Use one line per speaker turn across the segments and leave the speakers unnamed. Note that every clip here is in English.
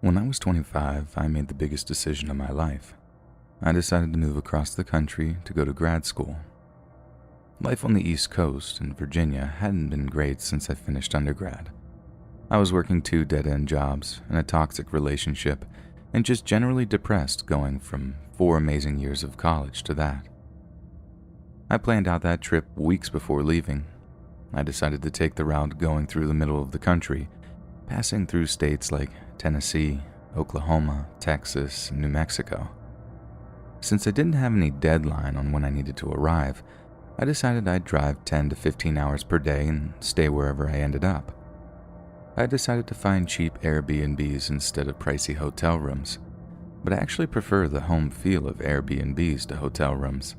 When I was 25, I made the biggest decision of my life. I decided to move across the country to go to grad school. Life on the East Coast in Virginia hadn't been great since I finished undergrad. I was working 2 dead-end jobs, in a toxic relationship, and just generally depressed going from 4 amazing years of college to that. I planned out that trip weeks before leaving. I decided to take the route going through the middle of the country, passing through states like Tennessee, Oklahoma, Texas, and New Mexico. Since I didn't have any deadline on when I needed to arrive, I decided I'd drive 10 to 15 hours per day and stay wherever I ended up. I decided to find cheap Airbnbs instead of pricey hotel rooms, but I actually prefer the home feel of Airbnbs to hotel rooms.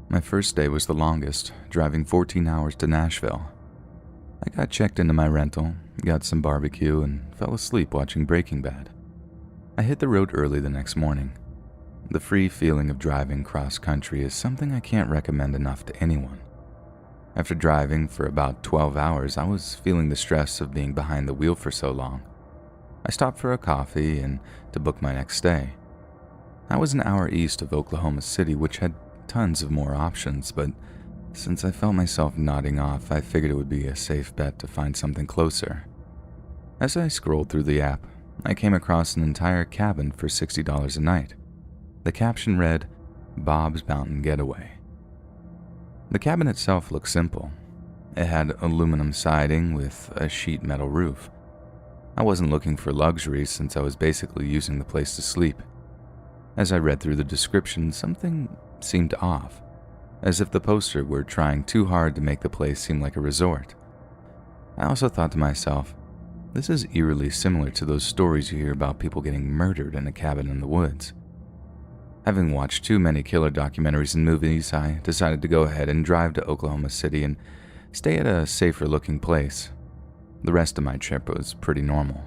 My first day was the longest, driving 14 hours to Nashville. I got checked into my rental, got some barbecue, and fell asleep watching Breaking Bad. I hit the road early the next morning. The free feeling of driving cross-country is something I can't recommend enough to anyone. After driving for about 12 hours, I was feeling the stress of being behind the wheel for so long. I stopped for a coffee and to book my next stay. I was an hour east of Oklahoma City, which had tons of more options, but since I felt myself nodding off, I figured it would be a safe bet to find something closer. As I scrolled through the app, I came across an entire cabin for $60 a night. The caption read, "Bob's Mountain Getaway." The cabin itself looked simple. It had aluminum siding with a sheet metal roof. I wasn't looking for luxury since I was basically using the place to sleep. As I read through the description, something seemed off, as if the poster were trying too hard to make the place seem like a resort. I also thought to myself, this is eerily similar to those stories you hear about people getting murdered in a cabin in the woods. Having watched too many killer documentaries and movies, I decided to go ahead and drive to Oklahoma City and stay at a safer looking place. The rest of my trip was pretty normal.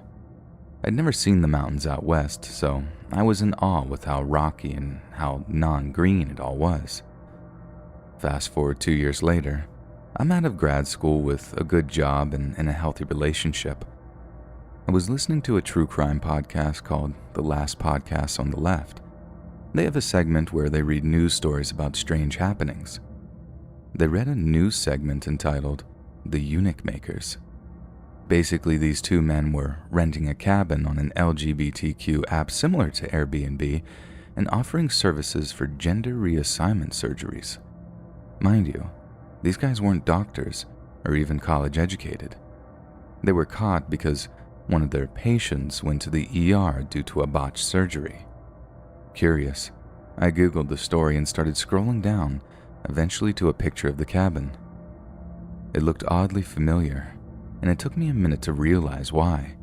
I'd never seen the mountains out west, so I was in awe with how rocky and how non-green it all was. Fast forward 2 years later, I'm out of grad school with a good job and in a healthy relationship. I was listening to a true crime podcast called The Last Podcast on the Left. They have a segment where they read news stories about strange happenings. They read a news segment entitled The Eunuch Makers. Basically, these 2 men were renting a cabin on an LGBTQ app similar to Airbnb and offering services for gender reassignment surgeries. Mind you, these guys weren't doctors or even college educated. They were caught because one of their patients went to the ER due to a botched surgery. Curious, I googled the story and started scrolling down, eventually to a picture of the cabin. It looked oddly familiar, and it took me a minute to realize why.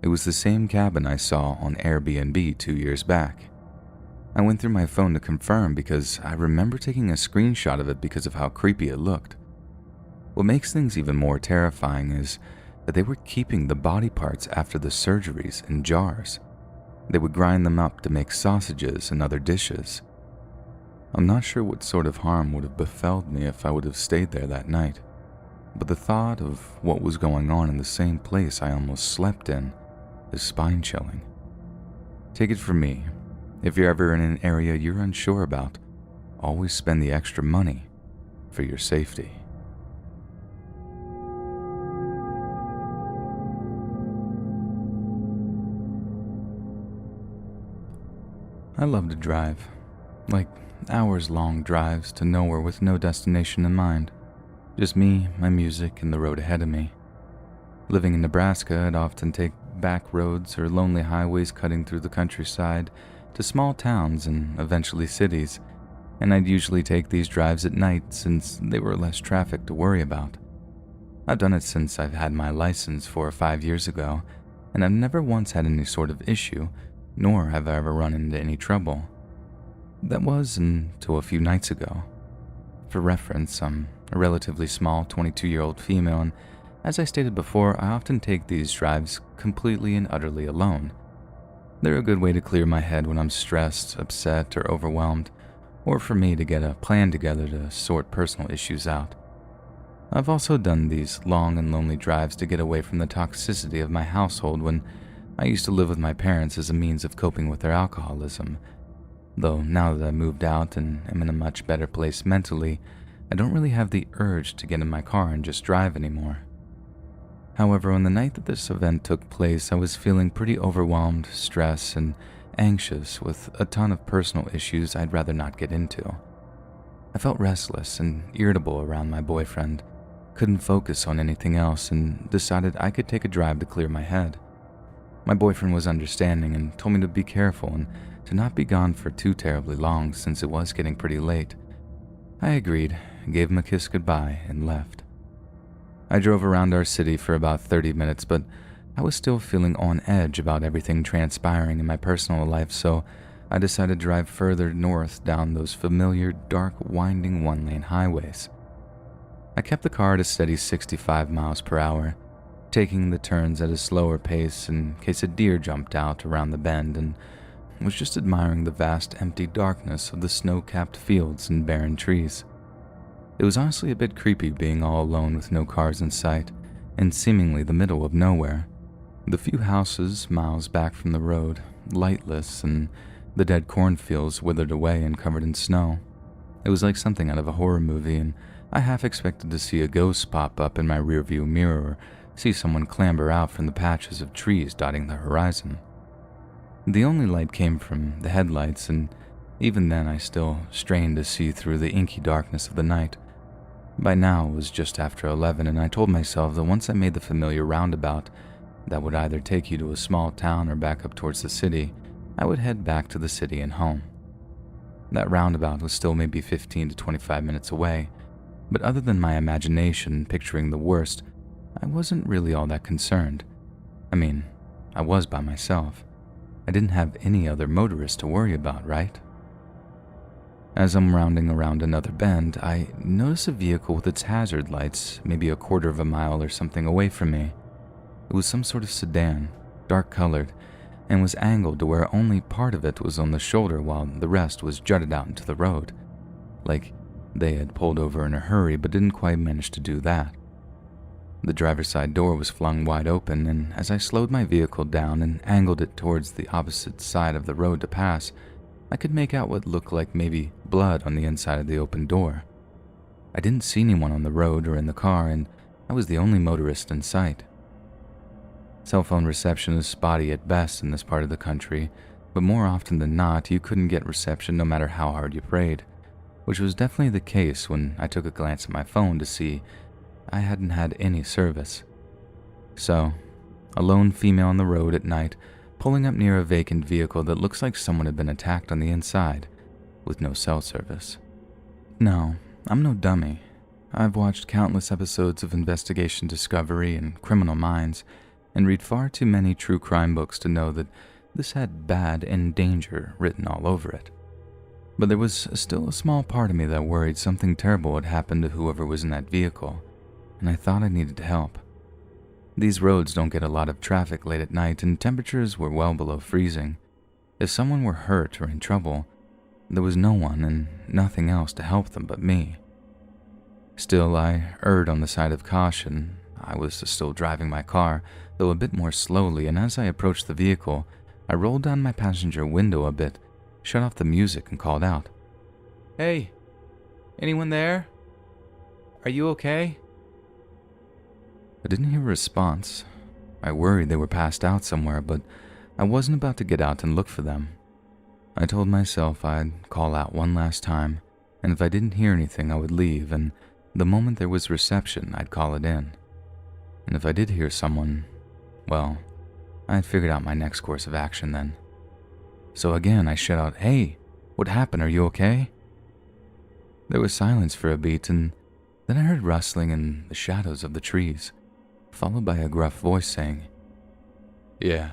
It was the same cabin I saw on Airbnb 2 years back. I went through my phone to confirm because I remember taking a screenshot of it because of how creepy it looked. What makes things even more terrifying is that they were keeping the body parts after the surgeries in jars. They would grind them up to make sausages and other dishes. I'm not sure what sort of harm would have befelled me if I would have stayed there that night, but the thought of what was going on in the same place I almost slept in is spine-chilling. Take it from me, if you're ever in an area you're unsure about, always spend the extra money for your safety. I love to drive, like hours-long drives to nowhere with no destination in mind. Just me, my music, and the road ahead of me. Living in Nebraska, I'd often take back roads or lonely highways cutting through the countryside to small towns and eventually cities, and I'd usually take these drives at night since they were less traffic to worry about. I've done it since I've had my license 4 or 5 years ago, and I've never once had any sort of issue, nor have I ever run into any trouble. That was until a few nights ago. For reference, I'm a relatively small 22-year-old female, and as I stated before, I often take these drives completely and utterly alone. They're a good way to clear my head when I'm stressed, upset, or overwhelmed, or for me to get a plan together to sort personal issues out. I've also done these long and lonely drives to get away from the toxicity of my household when I used to live with my parents as a means of coping with their alcoholism, though now that I moved out and am in a much better place mentally, I don't really have the urge to get in my car and just drive anymore. However, on the night that this event took place, I was feeling pretty overwhelmed, stressed, and anxious with a ton of personal issues I'd rather not get into. I felt restless and irritable around my boyfriend, couldn't focus on anything else, and decided I could take a drive to clear my head. My boyfriend was understanding and told me to be careful and to not be gone for too terribly long since it was getting pretty late. I agreed, gave him a kiss goodbye, and left. I drove around our city for about 30 minutes, but I was still feeling on edge about everything transpiring in my personal life, so I decided to drive further north down those familiar, dark, winding one-lane highways. I kept the car at a steady 65 miles per hour, taking the turns at a slower pace in case a deer jumped out around the bend, and was just admiring the vast empty darkness of the snow-capped fields and barren trees. It was honestly a bit creepy being all alone with no cars in sight, in seemingly the middle of nowhere. The few houses miles back from the road, lightless, and the dead cornfields withered away and covered in snow. It was like something out of a horror movie, and I half expected to see a ghost pop up in my rearview mirror or see someone clamber out from the patches of trees dotting the horizon. The only light came from the headlights, and even then I still strained to see through the inky darkness of the night. By now it was just after 11, and I told myself that once I made the familiar roundabout that would either take you to a small town or back up towards the city, I would head back to the city and home. That roundabout was still maybe 15 to 25 minutes away, but other than my imagination picturing the worst, I wasn't really all that concerned. I mean, I was by myself. I didn't have any other motorist to worry about, right? As I'm rounding around another bend, I notice a vehicle with its hazard lights maybe a quarter of a mile or something away from me. It was some sort of sedan, dark-colored, and was angled to where only part of it was on the shoulder while the rest was jutted out into the road, like they had pulled over in a hurry but didn't quite manage to do that. The driver's side door was flung wide open, and as I slowed my vehicle down and angled it towards the opposite side of the road to pass, I could make out what looked like maybe blood on the inside of the open door. I didn't see anyone on the road or in the car, and I was the only motorist in sight. Cell phone reception is spotty at best in this part of the country, but more often than not, you couldn't get reception no matter how hard you prayed, which was definitely the case when I took a glance at my phone to see I hadn't had any service. So, a lone female on the road at night, pulling up near a vacant vehicle that looks like someone had been attacked on the inside, with no cell service. No, I'm no dummy. I've watched countless episodes of Investigation Discovery and Criminal Minds, and read far too many true crime books to know that this had bad and danger written all over it. But there was still a small part of me that worried something terrible had happened to whoever was in that vehicle, and I thought I needed to help. These roads don't get a lot of traffic late at night, and temperatures were well below freezing. If someone were hurt or in trouble, there was no one and nothing else to help them but me. Still, I erred on the side of caution. I was still driving my car, though a bit more slowly, and as I approached the vehicle, I rolled down my passenger window a bit, shut off the music, and called out, "Hey, anyone there? Are you okay?" I didn't hear a response. I worried they were passed out somewhere, but I wasn't about to get out and look for them. I told myself I'd call out one last time, and if I didn't hear anything, I would leave, and the moment there was reception, I'd call it in. And if I did hear someone, well, I had figured out my next course of action then. So again, I shut out, "Hey, what happened? Are you okay?" There was silence for a beat, and then I heard rustling in the shadows of the trees, followed by a gruff voice saying, "Yeah."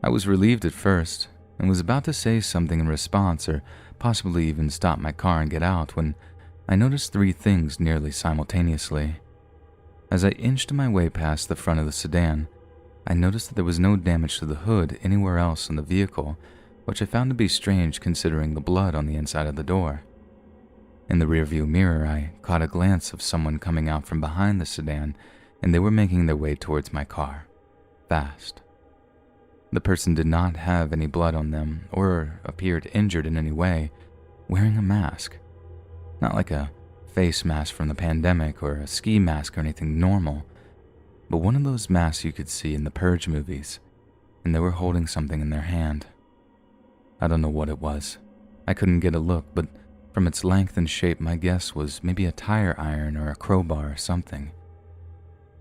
I was relieved at first, and was about to say something in response or possibly even stop my car and get out when I noticed three things nearly simultaneously. As I inched my way past the front of the sedan, I noticed that there was no damage to the hood anywhere else in the vehicle, which I found to be strange considering the blood on the inside of the door. In the rearview mirror, I caught a glance of someone coming out from behind the sedan, and they were making their way towards my car, fast. The person did not have any blood on them or appeared injured in any way, wearing a mask. Not like a face mask from the pandemic or a ski mask or anything normal, but one of those masks you could see in the Purge movies, and they were holding something in their hand. I don't know what it was. I couldn't get a look, but from its length and shape, my guess was maybe a tire iron or a crowbar or something.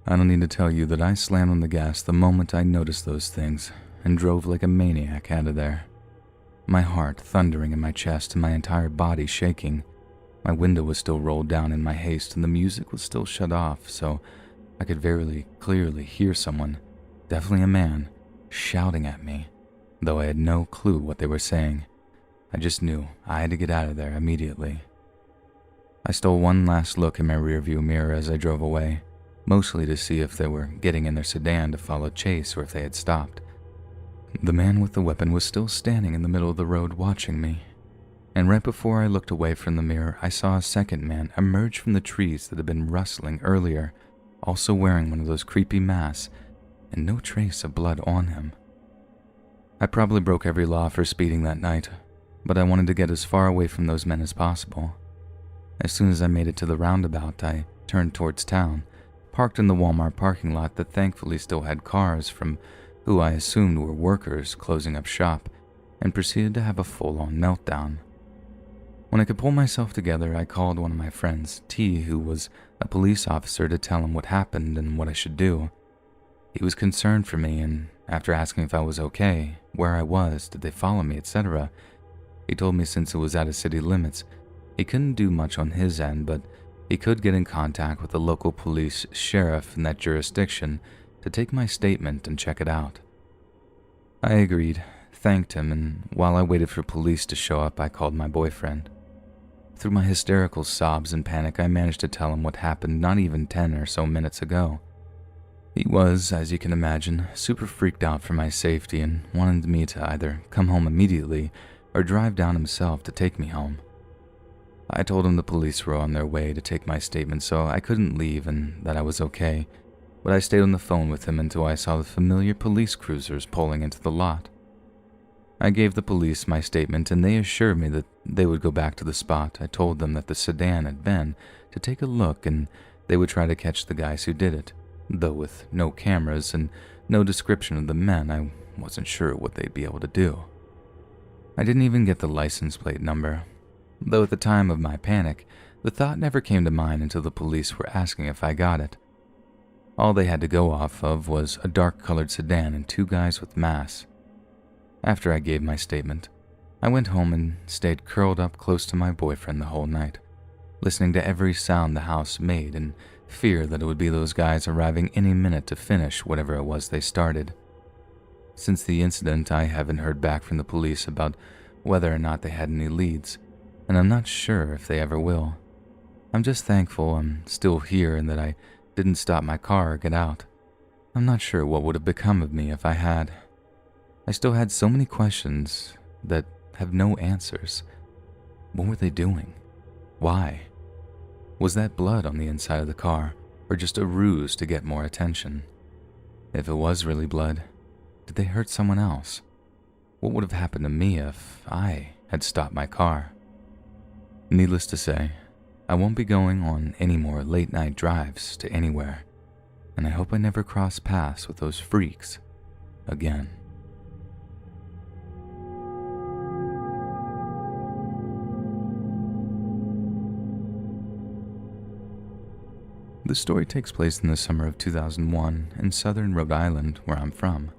I don't need to tell you that I slammed on the gas the moment I noticed those things and drove like a maniac out of there. My heart thundering in my chest and my entire body shaking. My window was still rolled down in my haste and the music was still shut off, so I could very clearly hear someone, definitely a man, shouting at me, though I had no clue what they were saying. I just knew I had to get out of there immediately. I stole one last look in my rearview mirror as I drove away, mostly to see if they were getting in their sedan to follow chase or if they had stopped. The man with the weapon was still standing in the middle of the road watching me, and right before I looked away from the mirror, I saw a second man emerge from the trees that had been rustling earlier, also wearing one of those creepy masks and no trace of blood on him. I probably broke every law for speeding that night, but I wanted to get as far away from those men as possible. As soon as I made it to the roundabout, I turned towards town, parked in the Walmart parking lot that thankfully still had cars from who I assumed were workers closing up shop, and proceeded to have a full-on meltdown. When I could pull myself together, I called one of my friends, T, who was a police officer, to tell him what happened and what I should do. He was concerned for me, and after asking if I was okay, where I was, did they follow me, etc., he told me since it was out of city limits, he couldn't do much on his end, but he could get in contact with the local police sheriff in that jurisdiction to take my statement and check it out. I agreed, thanked him, and while I waited for police to show up, I called my boyfriend. Through my hysterical sobs and panic, I managed to tell him what happened not even 10 or so minutes ago. He was, as you can imagine, super freaked out for my safety and wanted me to either come home immediately or drive down himself to take me home. I told him the police were on their way to take my statement, so I couldn't leave and that I was okay, but I stayed on the phone with him until I saw the familiar police cruisers pulling into the lot. I gave the police my statement and they assured me that they would go back to the spot I told them that the sedan had been to take a look, and they would try to catch the guys who did it, though with no cameras and no description of the men, I wasn't sure what they'd be able to do. I didn't even get the license plate number, though at the time of my panic, the thought never came to mind until the police were asking if I got it. All they had to go off of was a dark-colored sedan and two guys with masks. After I gave my statement, I went home and stayed curled up close to my boyfriend the whole night, listening to every sound the house made in fear that it would be those guys arriving any minute to finish whatever it was they started. Since the incident, I haven't heard back from the police about whether or not they had any leads, and I'm not sure if they ever will. I'm just thankful I'm still here and that I didn't stop my car or get out. I'm not sure what would have become of me if I had. I still had so many questions that have no answers. What were they doing? Why? Was that blood on the inside of the car, or just a ruse to get more attention? If it was really blood, did they hurt someone else? What would have happened to me if I had stopped my car? Needless to say, I won't be going on any more late-night drives to anywhere, and I hope I never cross paths with those freaks again. The story takes place in the summer of 2001 in southern Rhode Island, where I'm from.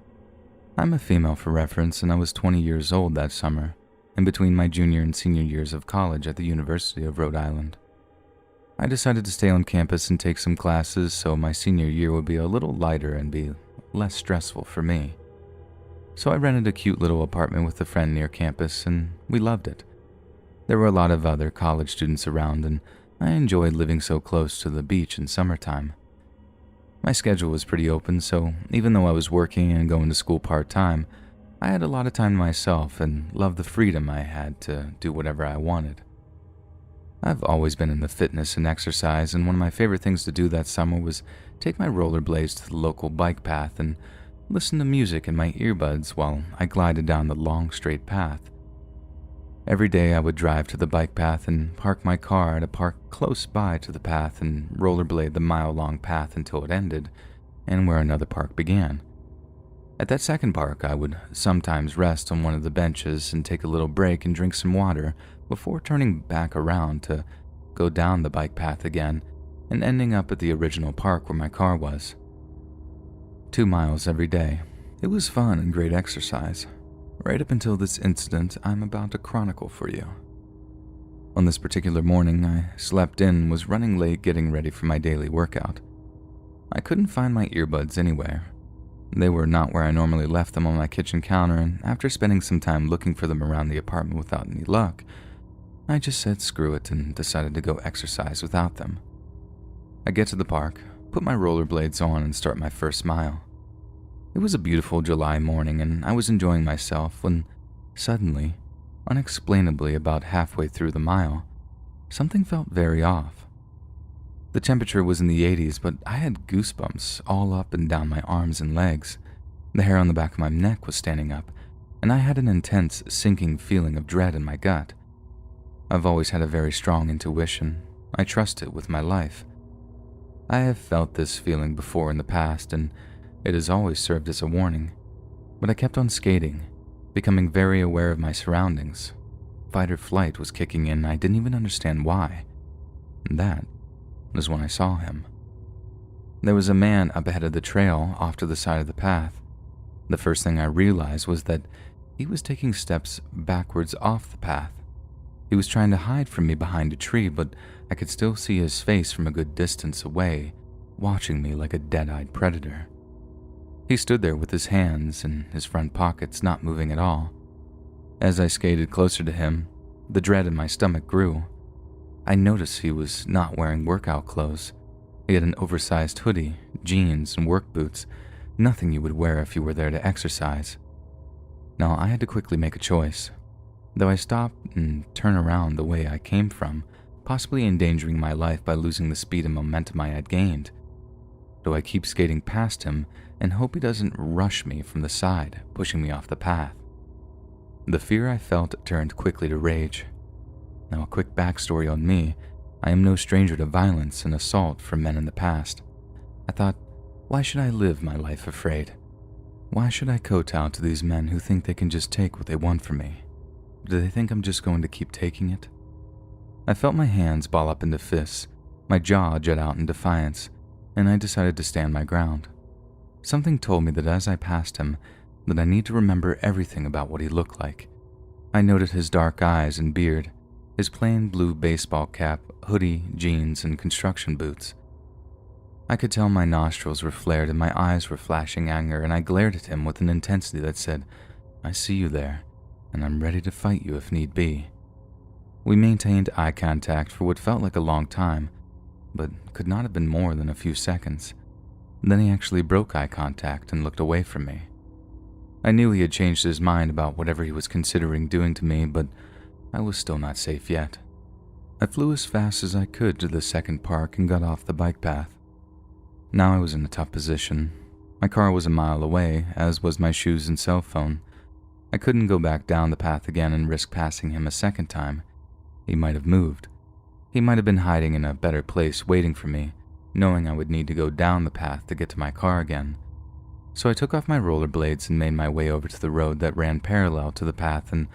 I'm a female for reference, and I was 20 years old that summer, in between my junior and senior years of college at the University of Rhode Island. I decided to stay on campus and take some classes so my senior year would be a little lighter and be less stressful for me. So I rented a cute little apartment with a friend near campus, and we loved it. There were a lot of other college students around, and I enjoyed living so close to the beach in summertime. My schedule was pretty open, so even though I was working and going to school part-time, I had a lot of time to myself and loved the freedom I had to do whatever I wanted. I've always been into fitness and exercise, and one of my favorite things to do that summer was take my rollerblades to the local bike path and listened to music in my earbuds while I glided down the long, straight path. Every day I would drive to the bike path and park my car at a park close by to the path and rollerblade the mile-long path until it ended and where another park began. At that second park, I would sometimes rest on one of the benches and take a little break and drink some water before turning back around to go down the bike path again and ending up at the original park where my car was. 2 miles every day. It was fun and great exercise, right up until this incident I'm about to chronicle for you. On this particular morning, I slept in and was running late getting ready for my daily workout. I couldn't find my earbuds anywhere. They were not where I normally left them on my kitchen counter, and after spending some time looking for them around the apartment without any luck, I just said screw it and decided to go exercise without them. I get to the park, put my rollerblades on, and start my first mile. It was a beautiful July morning, and I was enjoying myself when suddenly, unexplainably about halfway through the mile, something felt very off. The temperature was in the 80s, but I had goosebumps all up and down my arms and legs. The hair on the back of my neck was standing up, and I had an intense, sinking feeling of dread in my gut. I've always had a very strong intuition. I trust it with my life. I have felt this feeling before in the past, and it has always served as a warning. But I kept on skating, becoming very aware of my surroundings. Fight or flight was kicking in, and I didn't even understand why. And that was when I saw him. There was a man up ahead of the trail off to the side of the path. The first thing I realized was that he was taking steps backwards off the path. He was trying to hide from me behind a tree, but I could still see his face from a good distance away, watching me like a dead-eyed predator. He stood there with his hands in his front pockets, not moving at all. As I skated closer to him, the dread in my stomach grew. I noticed he was not wearing workout clothes. He had an oversized hoodie, jeans, and work boots, nothing you would wear if you were there to exercise. Now, I had to quickly make a choice. Though I stopped and turned around the way I came from, possibly endangering my life by losing the speed and momentum I had gained. Do I keep skating past him and hope he doesn't rush me from the side, pushing me off the path? The fear I felt turned quickly to rage. Now, a quick backstory on me. I am no stranger to violence and assault from men in the past. I thought, why should I live my life afraid? Why should I kowtow to these men who think they can just take what they want from me? Do they think I'm just going to keep taking it? I felt my hands ball up into fists, my jaw jut out in defiance, and I decided to stand my ground. Something told me that as I passed him, that I need to remember everything about what he looked like. I noted his dark eyes and beard, his plain blue baseball cap, hoodie, jeans, and construction boots. I could tell my nostrils were flared and my eyes were flashing anger, and I glared at him with an intensity that said, I see you there, and I'm ready to fight you if need be. We maintained eye contact for what felt like a long time, but could not have been more than a few seconds. Then he actually broke eye contact and looked away from me. I knew he had changed his mind about whatever he was considering doing to me, but I was still not safe yet. I flew as fast as I could to the second park and got off the bike path. Now I was in a tough position. My car was a mile away, as was my shoes and cell phone. I couldn't go back down the path again and risk passing him a second time. He might have moved. He might have been hiding in a better place waiting for me, knowing I would need to go down the path to get to my car again. So I took off my rollerblades and made my way over to the road that ran parallel to the path and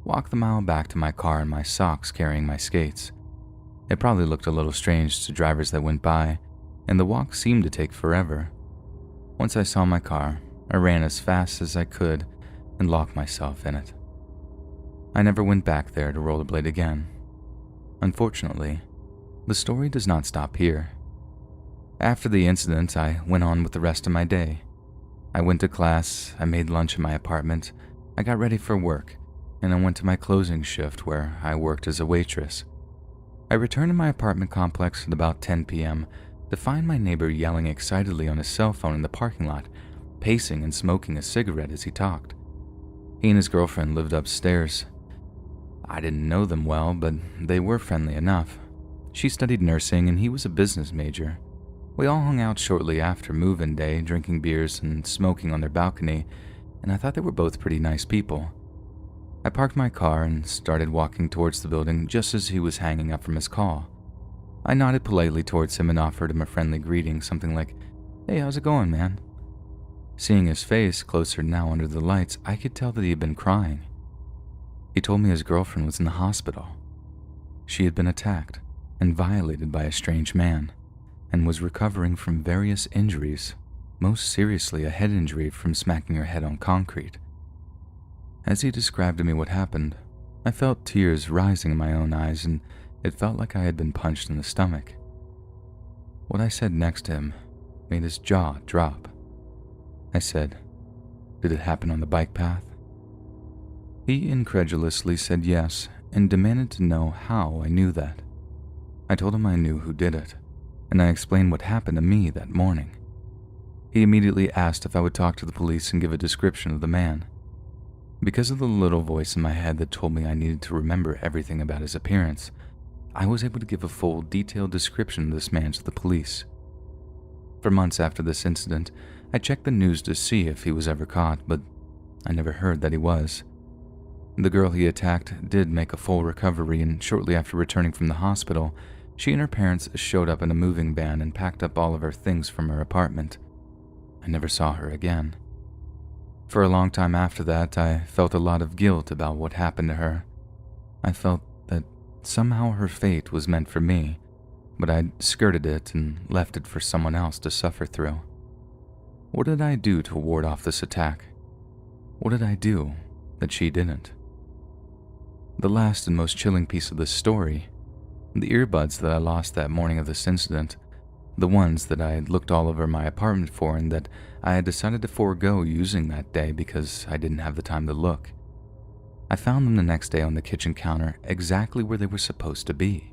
walked the mile back to my car in my socks carrying my skates. It probably looked a little strange to drivers that went by, and the walk seemed to take forever. Once I saw my car, I ran as fast as I could and locked myself in it. I never went back there to rollerblade again. Unfortunately, the story does not stop here. After the incident, I went on with the rest of my day. I went to class, I made lunch in my apartment, I got ready for work, and I went to my closing shift where I worked as a waitress. I returned to my apartment complex at about 10 p.m. to find my neighbor yelling excitedly on his cell phone in the parking lot, pacing and smoking a cigarette as he talked. He and his girlfriend lived upstairs. I didn't know them well, but they were friendly enough. She studied nursing and he was a business major. We all hung out shortly after move-in day, drinking beers and smoking on their balcony, and I thought they were both pretty nice people. I parked my car and started walking towards the building just as he was hanging up from his call. I nodded politely towards him and offered him a friendly greeting, something like, "Hey, how's it going, man?" Seeing his face closer now under the lights, I could tell that he had been crying. He told me his girlfriend was in the hospital. She had been attacked and violated by a strange man, and was recovering from various injuries, most seriously a head injury from smacking her head on concrete. As he described to me what happened, I felt tears rising in my own eyes, and it felt like I had been punched in the stomach. What I said next to him made his jaw drop. I said, "Did it happen on the bike path?" He incredulously said yes, and demanded to know how I knew that. I told him I knew who did it, and I explained what happened to me that morning. He immediately asked if I would talk to the police and give a description of the man. Because of the little voice in my head that told me I needed to remember everything about his appearance, I was able to give a full, detailed description of this man to the police. For months after this incident, I checked the news to see if he was ever caught, but I never heard that he was. The girl he attacked did make a full recovery, and shortly after returning from the hospital, she and her parents showed up in a moving van and packed up all of her things from her apartment. I never saw her again. For a long time after that, I felt a lot of guilt about what happened to her. I felt that somehow her fate was meant for me, but I'd skirted it and left it for someone else to suffer through. What did I do to ward off this attack? What did I do that she didn't? The last and most chilling piece of this story, the earbuds that I lost that morning of this incident, the ones that I had looked all over my apartment for and that I had decided to forego using that day because I didn't have the time to look. I found them the next day on the kitchen counter exactly where they were supposed to be.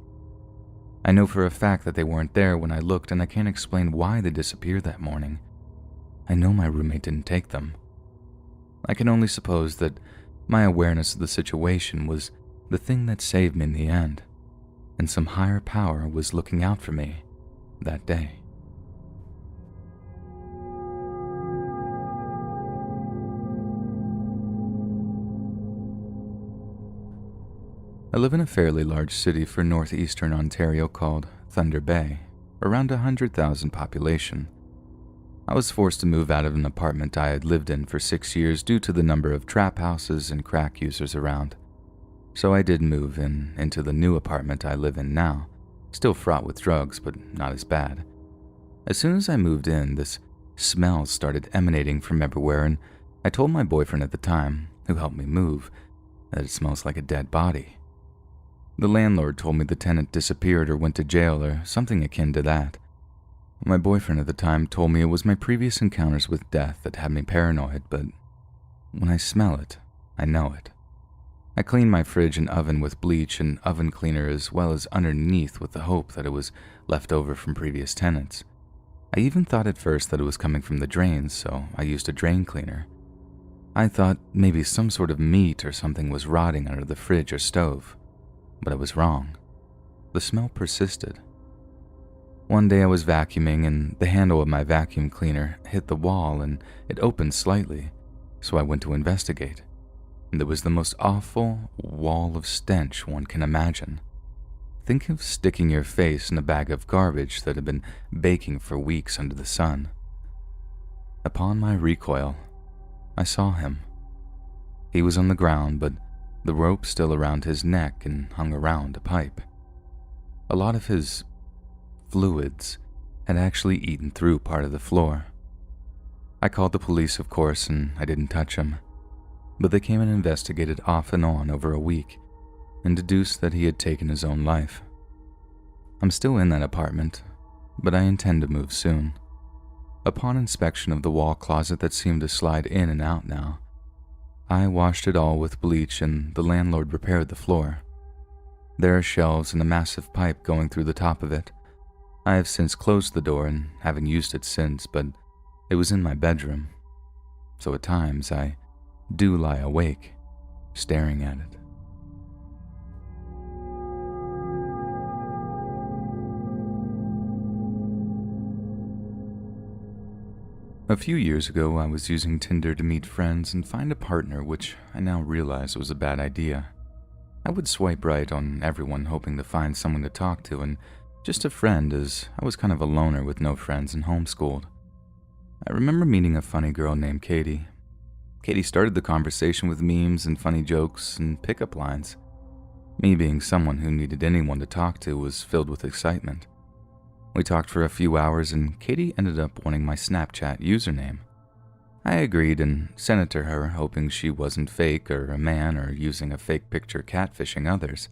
I know for a fact that they weren't there when I looked, and I can't explain why they disappeared that morning. I know my roommate didn't take them. I can only suppose that my awareness of the situation was the thing that saved me in the end, and some higher power was looking out for me that day. I live in a fairly large city for northeastern Ontario called Thunder Bay, around 100,000 population. I was forced to move out of an apartment I had lived in for 6 years due to the number of trap houses and crack users around. So I did move into the new apartment I live in now, still fraught with drugs, but not as bad. As soon as I moved in, this smell started emanating from everywhere, and I told my boyfriend at the time, who helped me move, that it smells like a dead body. The landlord told me the tenant disappeared or went to jail or something akin to that. My boyfriend at the time told me it was my previous encounters with death that had me paranoid, but when I smell it, I know it. I cleaned my fridge and oven with bleach and oven cleaner as well as underneath with the hope that it was left over from previous tenants. I even thought at first that it was coming from the drains, so I used a drain cleaner. I thought maybe some sort of meat or something was rotting under the fridge or stove, but I was wrong. The smell persisted. One day I was vacuuming and the handle of my vacuum cleaner hit the wall and it opened slightly, so I went to investigate. And there was the most awful wall of stench one can imagine. Think of sticking your face in a bag of garbage that had been baking for weeks under the sun. Upon my recoil, I saw him. He was on the ground, but the rope still around his neck and hung around a pipe. A lot of his fluids had actually eaten through part of the floor. I called the police, of course, and I didn't touch him, but they came and investigated off and on over a week and deduced that he had taken his own life. I'm still in that apartment, but I intend to move soon. Upon inspection of the wall closet that seemed to slide in and out now, I washed it all with bleach and the landlord repaired the floor. There are shelves and a massive pipe going through the top of it. I have since closed the door and haven't used it since, but it was in my bedroom, so at times I do lie awake, staring at it. A few years ago, I was using Tinder to meet friends and find a partner, which I now realize was a bad idea. I would swipe right on everyone hoping to find someone to talk to and just a friend, as I was kind of a loner with no friends and homeschooled. I remember meeting a funny girl named Katie. Katie started the conversation with memes and funny jokes and pickup lines. Me being someone who needed anyone to talk to was filled with excitement. We talked for a few hours and Katie ended up wanting my Snapchat username. I agreed and sent it to her, hoping she wasn't fake or a man or using a fake picture catfishing others.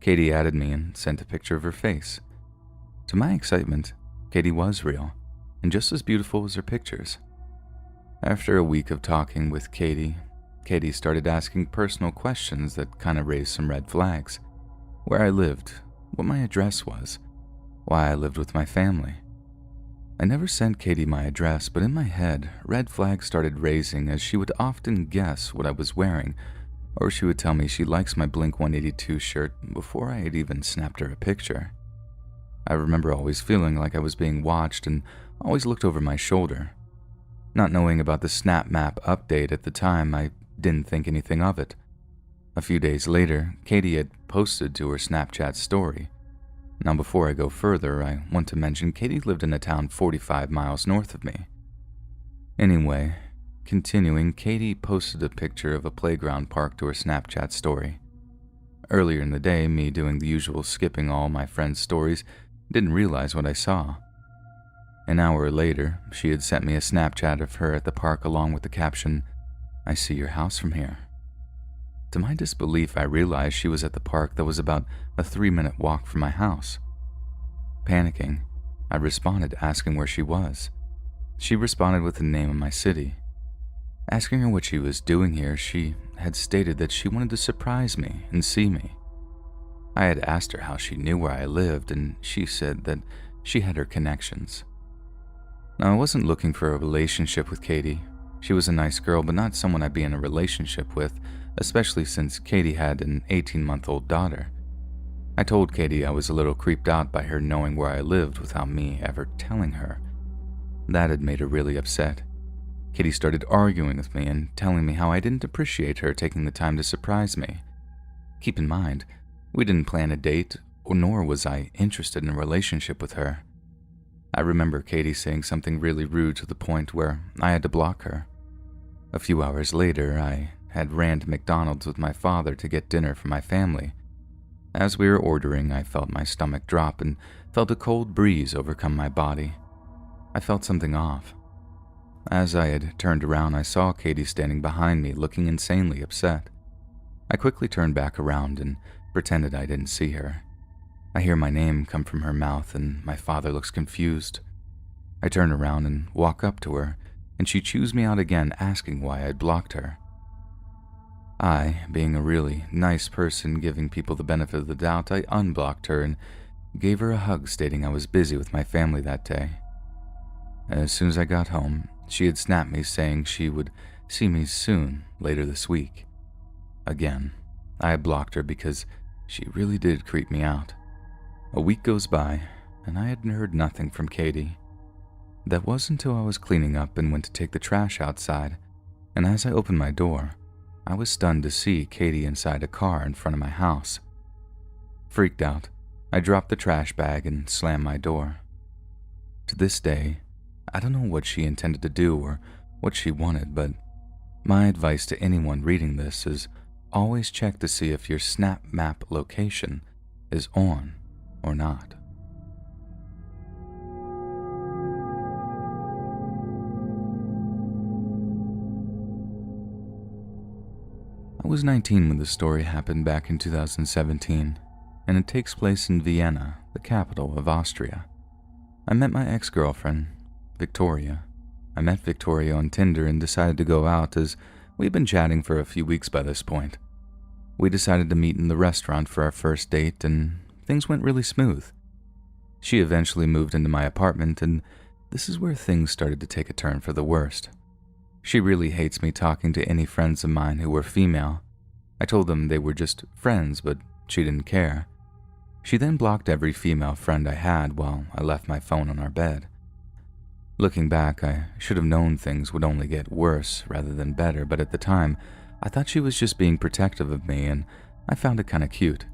Katie added me and sent a picture of her face. To my excitement, Katie was real and just as beautiful as her pictures. After a week of talking with Katie started asking personal questions that kind of raised some red flags. Where I lived, what my address was, why I lived with my family. I never sent Katie my address, but in my head, red flags started raising as she would often guess what I was wearing, or she would tell me she likes my Blink-182 shirt before I had even snapped her a picture. I remember always feeling like I was being watched and always looked over my shoulder. Not knowing about the Snap Map update at the time, I didn't think anything of it. A few days later, Katie had posted to her Snapchat story. Now before I go further, I want to mention Katie lived in a town 45 miles north of me. Anyway, continuing, Katie posted a picture of a playground park to her Snapchat story. Earlier in the day, me doing the usual skipping all my friends' stories, didn't realize what I saw. An hour later, she had sent me a Snapchat of her at the park along with the caption, "I see your house from here." To my disbelief, I realized she was at the park that was about a 3-minute walk from my house. Panicking, I responded asking where she was. She responded with the name of my city. Asking her what she was doing here, she had stated that she wanted to surprise me and see me. I had asked her how she knew where I lived, and she said that she had her connections. Now, I wasn't looking for a relationship with Katie. She was a nice girl, but not someone I'd be in a relationship with, especially since Katie had an 18-month-old daughter. I told Katie I was a little creeped out by her knowing where I lived without me ever telling her. That had made her really upset. Katie started arguing with me and telling me how I didn't appreciate her taking the time to surprise me. Keep in mind, we didn't plan a date, nor was I interested in a relationship with her. I remember Katie saying something really rude to the point where I had to block her. A few hours later, I had ran to McDonald's with my father to get dinner for my family. As we were ordering, I felt my stomach drop and felt a cold breeze overcome my body. I felt something off. As I had turned around, I saw Katie standing behind me looking insanely upset. I quickly turned back around and pretended I didn't see her. I hear my name come from her mouth and my father looks confused. I turn around and walk up to her, and she chews me out again asking why I'd blocked her. I, being a really nice person giving people the benefit of the doubt, I unblocked her and gave her a hug stating I was busy with my family that day. As soon as I got home, she had snapped me saying she would see me soon, later this week. Again, I blocked her because she really did creep me out. A week goes by, and I had heard nothing from Katie. That was until I was cleaning up and went to take the trash outside, and as I opened my door, I was stunned to see Katie inside a car in front of my house. Freaked out, I dropped the trash bag and slammed my door. To this day, I don't know what she intended to do or what she wanted, but my advice to anyone reading this is always check to see if your Snap Map location is on or not. I was 19 when the story happened back in 2017, and it takes place in Vienna, the capital of Austria. I met my ex-girlfriend, Victoria. I met Victoria on Tinder and decided to go out as we'd been chatting for a few weeks by this point. We decided to meet in the restaurant for our first date, and things went really smooth. She eventually moved into my apartment, and this is where things started to take a turn for the worst. She really hates me talking to any friends of mine who were female. I told them they were just friends, but she didn't care. She then blocked every female friend I had while I left my phone on our bed. Looking back, I should have known things would only get worse rather than better, but at the time, I thought she was just being protective of me, and I found it kinda cute.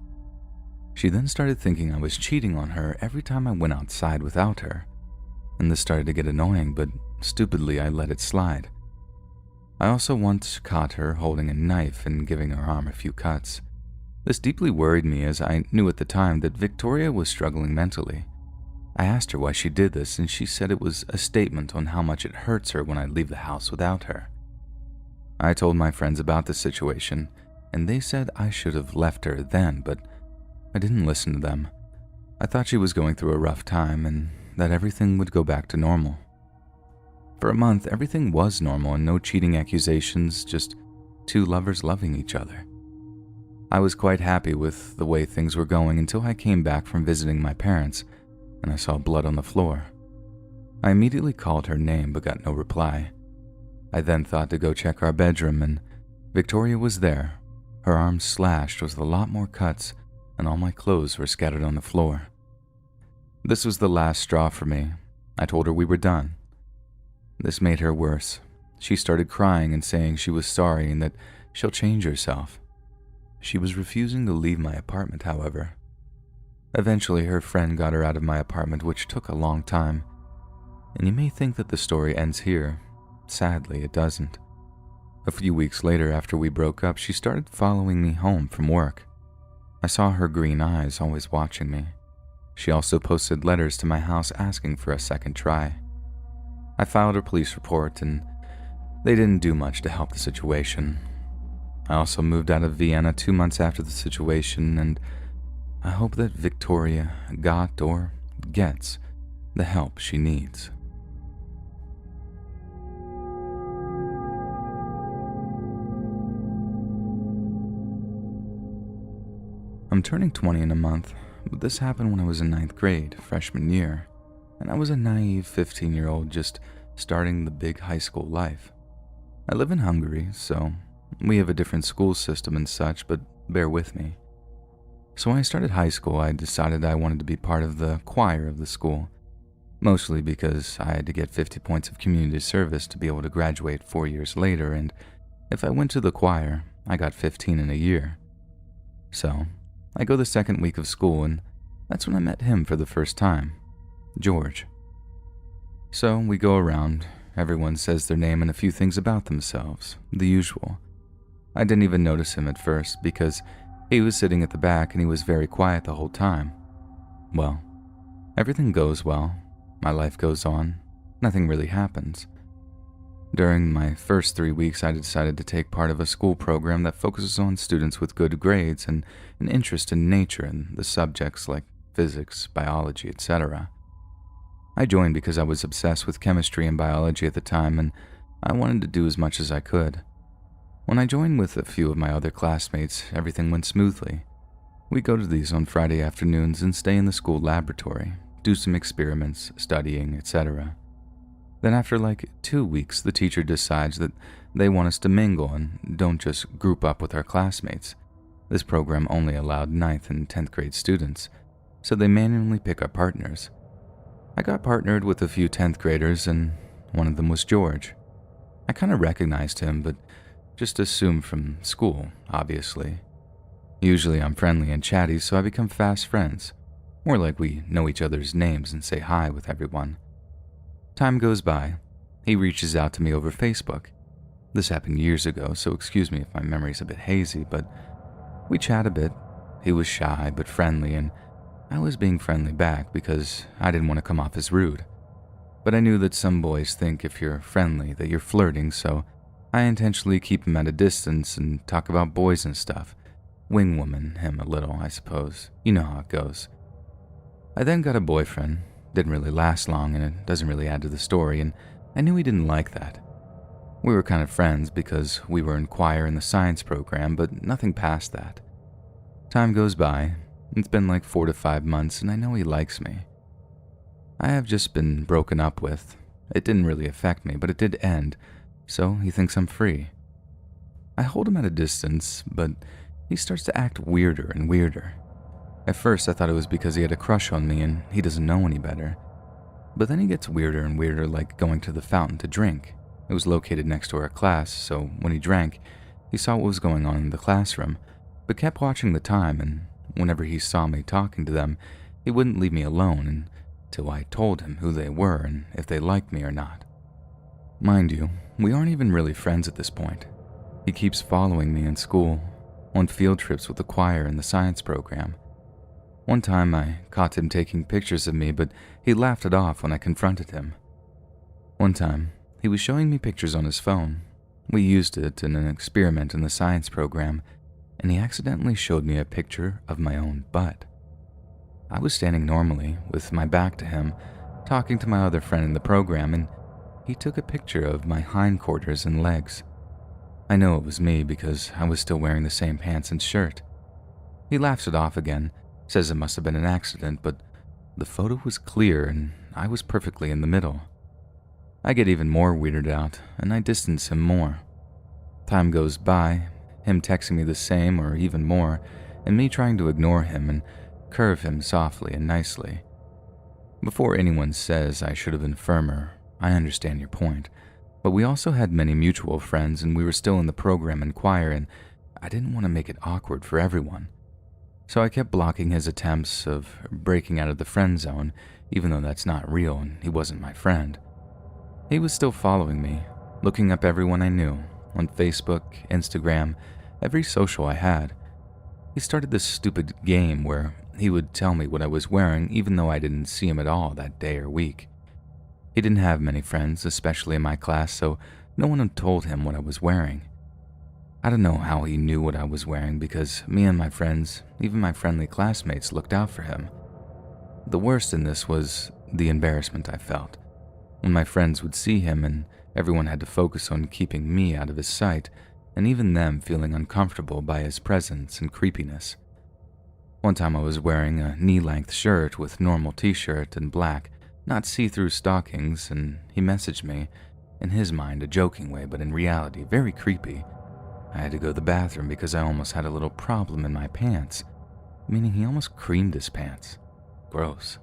She then started thinking I was cheating on her every time I went outside without her, and this started to get annoying, but stupidly I let it slide. I also once caught her holding a knife and giving her arm a few cuts. This deeply worried me, as I knew at the time that Victoria was struggling mentally. I asked her why she did this, and she said it was a statement on how much it hurts her when I leave the house without her. I told my friends about the situation, and they said I should have left her then, but I didn't listen to them. I thought she was going through a rough time and that everything would go back to normal. For a month, everything was normal and no cheating accusations, just two lovers loving each other. I was quite happy with the way things were going until I came back from visiting my parents and I saw blood on the floor. I immediately called her name but got no reply. I then thought to go check our bedroom, and Victoria was there, her arm slashed with a lot more cuts, and all my clothes were scattered on the floor. This was the last straw for me. I told her we were done. This made her worse. She started crying and saying she was sorry and that she'll change herself. She was refusing to leave my apartment, however. Eventually, her friend got her out of my apartment, which took a long time. And you may think that the story ends here. Sadly, it doesn't. A few weeks later, after we broke up, she started following me home from work. I saw her green eyes always watching me. She also posted letters to my house asking for a second try. I filed a police report, and they didn't do much to help the situation. I also moved out of Vienna 2 months after the situation, and I hope that Victoria got or gets the help she needs. I'm turning 20 in a month, but this happened when I was in 9th grade, freshman year, and I was a naive 15-year-old just starting the big high school life. I live in Hungary, so we have a different school system and such, but bear with me. So when I started high school, I decided I wanted to be part of the choir of the school, mostly because I had to get 50 points of community service to be able to graduate 4 years later, and if I went to the choir, I got 15 in a year. So I go the second week of school, and that's when I met him for the first time, George. So we go around, everyone says their name and a few things about themselves, the usual. I didn't even notice him at first because he was sitting at the back and he was very quiet the whole time. Well, everything goes well, my life goes on, nothing really happens. During my first 3 weeks, I decided to take part of a school program that focuses on students with good grades and an interest in nature and the subjects like physics, biology, etc. I joined because I was obsessed with chemistry and biology at the time, and I wanted to do as much as I could. When I joined with a few of my other classmates, everything went smoothly. We go to these on Friday afternoons and stay in the school laboratory, do some experiments, studying, etc. Then after like 2 weeks, the teacher decides that they want us to mingle and don't just group up with our classmates. This program only allowed 9th and 10th grade students, so they manually pick our partners. I got partnered with a few 10th graders, and one of them was George. I kind of recognized him, but just assumed from school, obviously. Usually I'm friendly and chatty, so I become fast friends. More like we know each other's names and say hi with everyone. Time goes by. He reaches out to me over Facebook. This happened years ago, so excuse me if my memory's a bit hazy, but we chat a bit. He was shy but friendly, and I was being friendly back because I didn't want to come off as rude. But I knew that some boys think if you're friendly that you're flirting, so I intentionally keep him at a distance and talk about boys and stuff. Wingwoman him a little, I suppose. You know how it goes. I then got a boyfriend. Didn't really last long, and it doesn't really add to the story, and I knew he didn't like that. We were kind of friends because we were in choir in the science program, but nothing past that. Time goes by. It's been like 4 to 5 months, and I know he likes me. I have just been broken up with. It didn't really affect me, but it did end, so he thinks I'm free. I hold him at a distance, but he starts to act weirder and weirder. At first, I thought it was because he had a crush on me and he doesn't know any better. But then he gets weirder and weirder, like going to the fountain to drink. It was located next to our class, so when he drank, he saw what was going on in the classroom, but kept watching the time, and whenever he saw me talking to them, he wouldn't leave me alone until I told him who they were and if they liked me or not. Mind you, we aren't even really friends at this point. He keeps following me in school, on field trips with the choir and the science program. One time I caught him taking pictures of me, but he laughed it off when I confronted him. One time, he was showing me pictures on his phone. We used it in an experiment in the science program, and he accidentally showed me a picture of my own butt. I was standing normally, with my back to him, talking to my other friend in the program, and he took a picture of my hindquarters and legs. I know it was me because I was still wearing the same pants and shirt. He laughs it off again, says it must have been an accident, but the photo was clear and I was perfectly in the middle. I get even more weirded out, and I distance him more. Time goes by, him texting me the same or even more, and me trying to ignore him and curve him softly and nicely. Before anyone says I should have been firmer, I understand your point, but we also had many mutual friends and we were still in the program and choir, and I didn't want to make it awkward for everyone. So I kept blocking his attempts of breaking out of the friend zone, even though that's not real and he wasn't my friend. He was still following me, looking up everyone I knew, on Facebook, Instagram, every social I had. He started this stupid game where he would tell me what I was wearing even though I didn't see him at all that day or week. He didn't have many friends, especially in my class, so no one had told him what I was wearing. I don't know how he knew what I was wearing because me and my friends, even my friendly classmates, looked out for him. The worst in this was the embarrassment I felt when my friends would see him and everyone had to focus on keeping me out of his sight, and even them feeling uncomfortable by his presence and creepiness. One time I was wearing a knee-length shirt with normal t-shirt and black, not see-through stockings, and he messaged me, in his mind a joking way, but in reality very creepy. I had to go to the bathroom because I almost had a little problem in my pants, meaning he almost creamed his pants. Gross.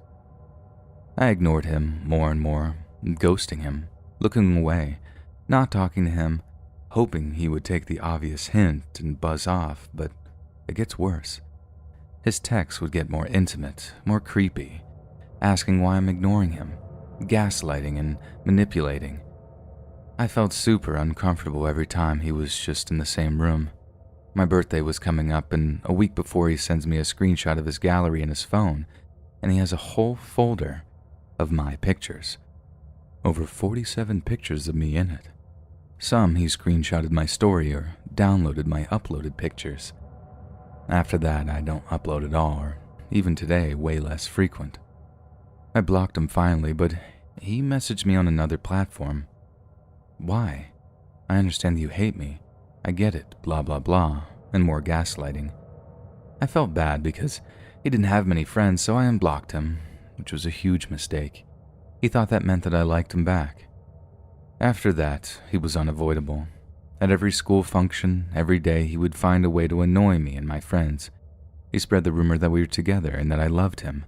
I ignored him more and more, ghosting him, looking away, not talking to him, hoping he would take the obvious hint and buzz off, but it gets worse. His texts would get more intimate, more creepy, asking why I'm ignoring him, gaslighting and manipulating. I felt super uncomfortable every time he was just in the same room. My birthday was coming up, and a week before he sends me a screenshot of his gallery in his phone, and he has a whole folder of my pictures. Over 47 pictures of me in it. Some he screenshotted my story or downloaded my uploaded pictures. After that, I don't upload at all, or even today, way less frequent. I blocked him finally, but he messaged me on another platform. Why? I understand that you hate me. I get it, blah blah blah, and more gaslighting. I felt bad because he didn't have many friends, so I unblocked him, which was a huge mistake. He thought that meant that I liked him back. After that, he was unavoidable. At every school function, every day, he would find a way to annoy me and my friends. He spread the rumor that we were together and that I loved him.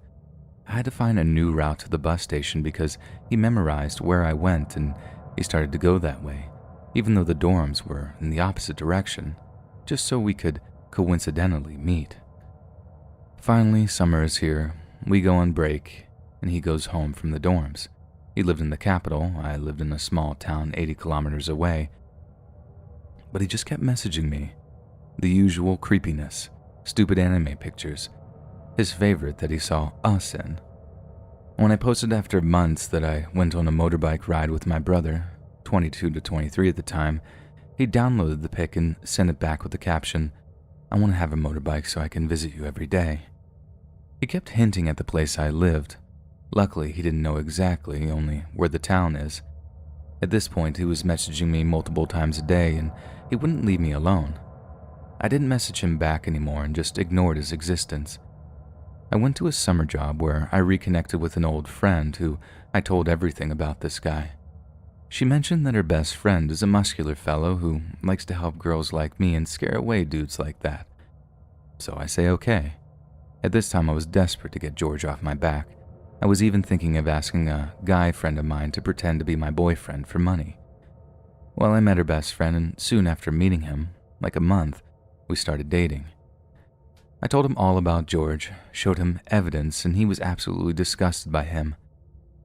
I had to find a new route to the bus station because he memorized where I went and he started to go that way, even though the dorms were in the opposite direction, just so we could coincidentally meet. Finally, summer is here. We go on break, and he goes home from the dorms. He lived in the capital, I lived in a small town 80 kilometers away. But he just kept messaging me. The usual creepiness, stupid anime pictures, his favorite that he saw us in. When I posted after months that I went on a motorbike ride with my brother, 22 to 23 at the time, he downloaded the pic and sent it back with the caption, "I want to have a motorbike so I can visit you every day." He kept hinting at the place I lived. Luckily, he didn't know exactly, only where the town is. At this point, he was messaging me multiple times a day, and he wouldn't leave me alone. I didn't message him back anymore and just ignored his existence. I went to a summer job where I reconnected with an old friend who I told everything about this guy. She mentioned that her best friend is a muscular fellow who likes to help girls like me and scare away dudes like that. So I say okay. At this time, I was desperate to get George off my back. I was even thinking of asking a guy friend of mine to pretend to be my boyfriend for money. Well, I met her best friend, and soon after meeting him, like a month, we started dating. I told him all about George, showed him evidence, and he was absolutely disgusted by him.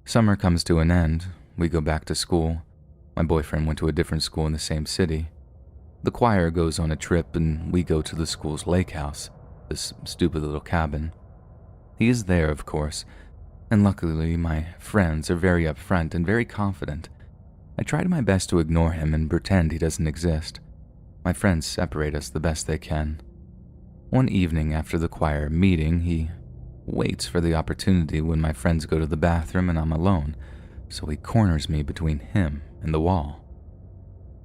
Summer comes to an end. We go back to school. My boyfriend went to a different school in the same city. The choir goes on a trip, and we go to the school's lake house, this stupid little cabin. He is there, of course, and luckily my friends are very upfront and very confident. I tried my best to ignore him and pretend he doesn't exist. My friends separate us the best they can. One evening after the choir meeting, he waits for the opportunity when my friends go to the bathroom and I'm alone, so he corners me between him and the wall.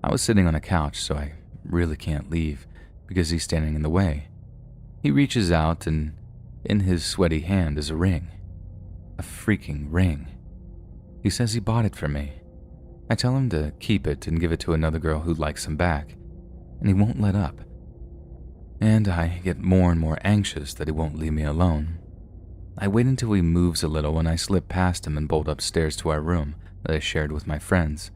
I was sitting on a couch, so I really can't leave because he's standing in the way. He reaches out, and in his sweaty hand is a ring. A freaking ring. He says he bought it for me. I tell him to keep it and give it to another girl who likes him back, and he won't let up. And I get more and more anxious that he won't leave me alone. I wait until he moves a little, and I slip past him and bolt upstairs to our room that I shared with my friends.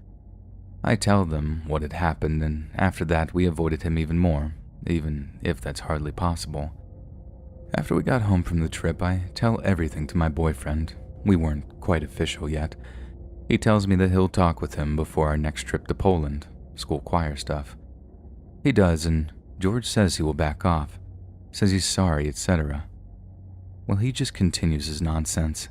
I tell them what had happened, and after that we avoided him even more, even if that's hardly possible. After we got home from the trip, I tell everything to my boyfriend. We weren't quite official yet. He tells me that he'll talk with him before our next trip to Poland, school choir stuff. He does, and George says he will back off, says he's sorry, etc. Well, he just continues his nonsense,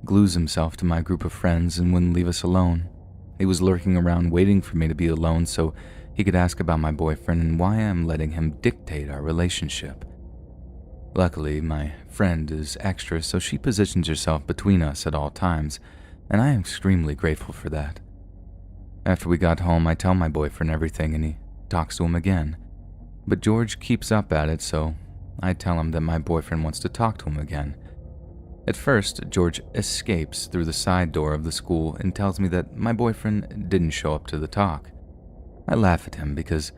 glues himself to my group of friends and wouldn't leave us alone. He was lurking around waiting for me to be alone so he could ask about my boyfriend and why I'm letting him dictate our relationship. Luckily, my friend is extra, so she positions herself between us at all times, and I am extremely grateful for that. After we got home, I tell my boyfriend everything and he talks to him again. But George keeps up at it, so I tell him that my boyfriend wants to talk to him again. At first, George escapes through the side door of the school and tells me that my boyfriend didn't show up to the talk. I laugh at him because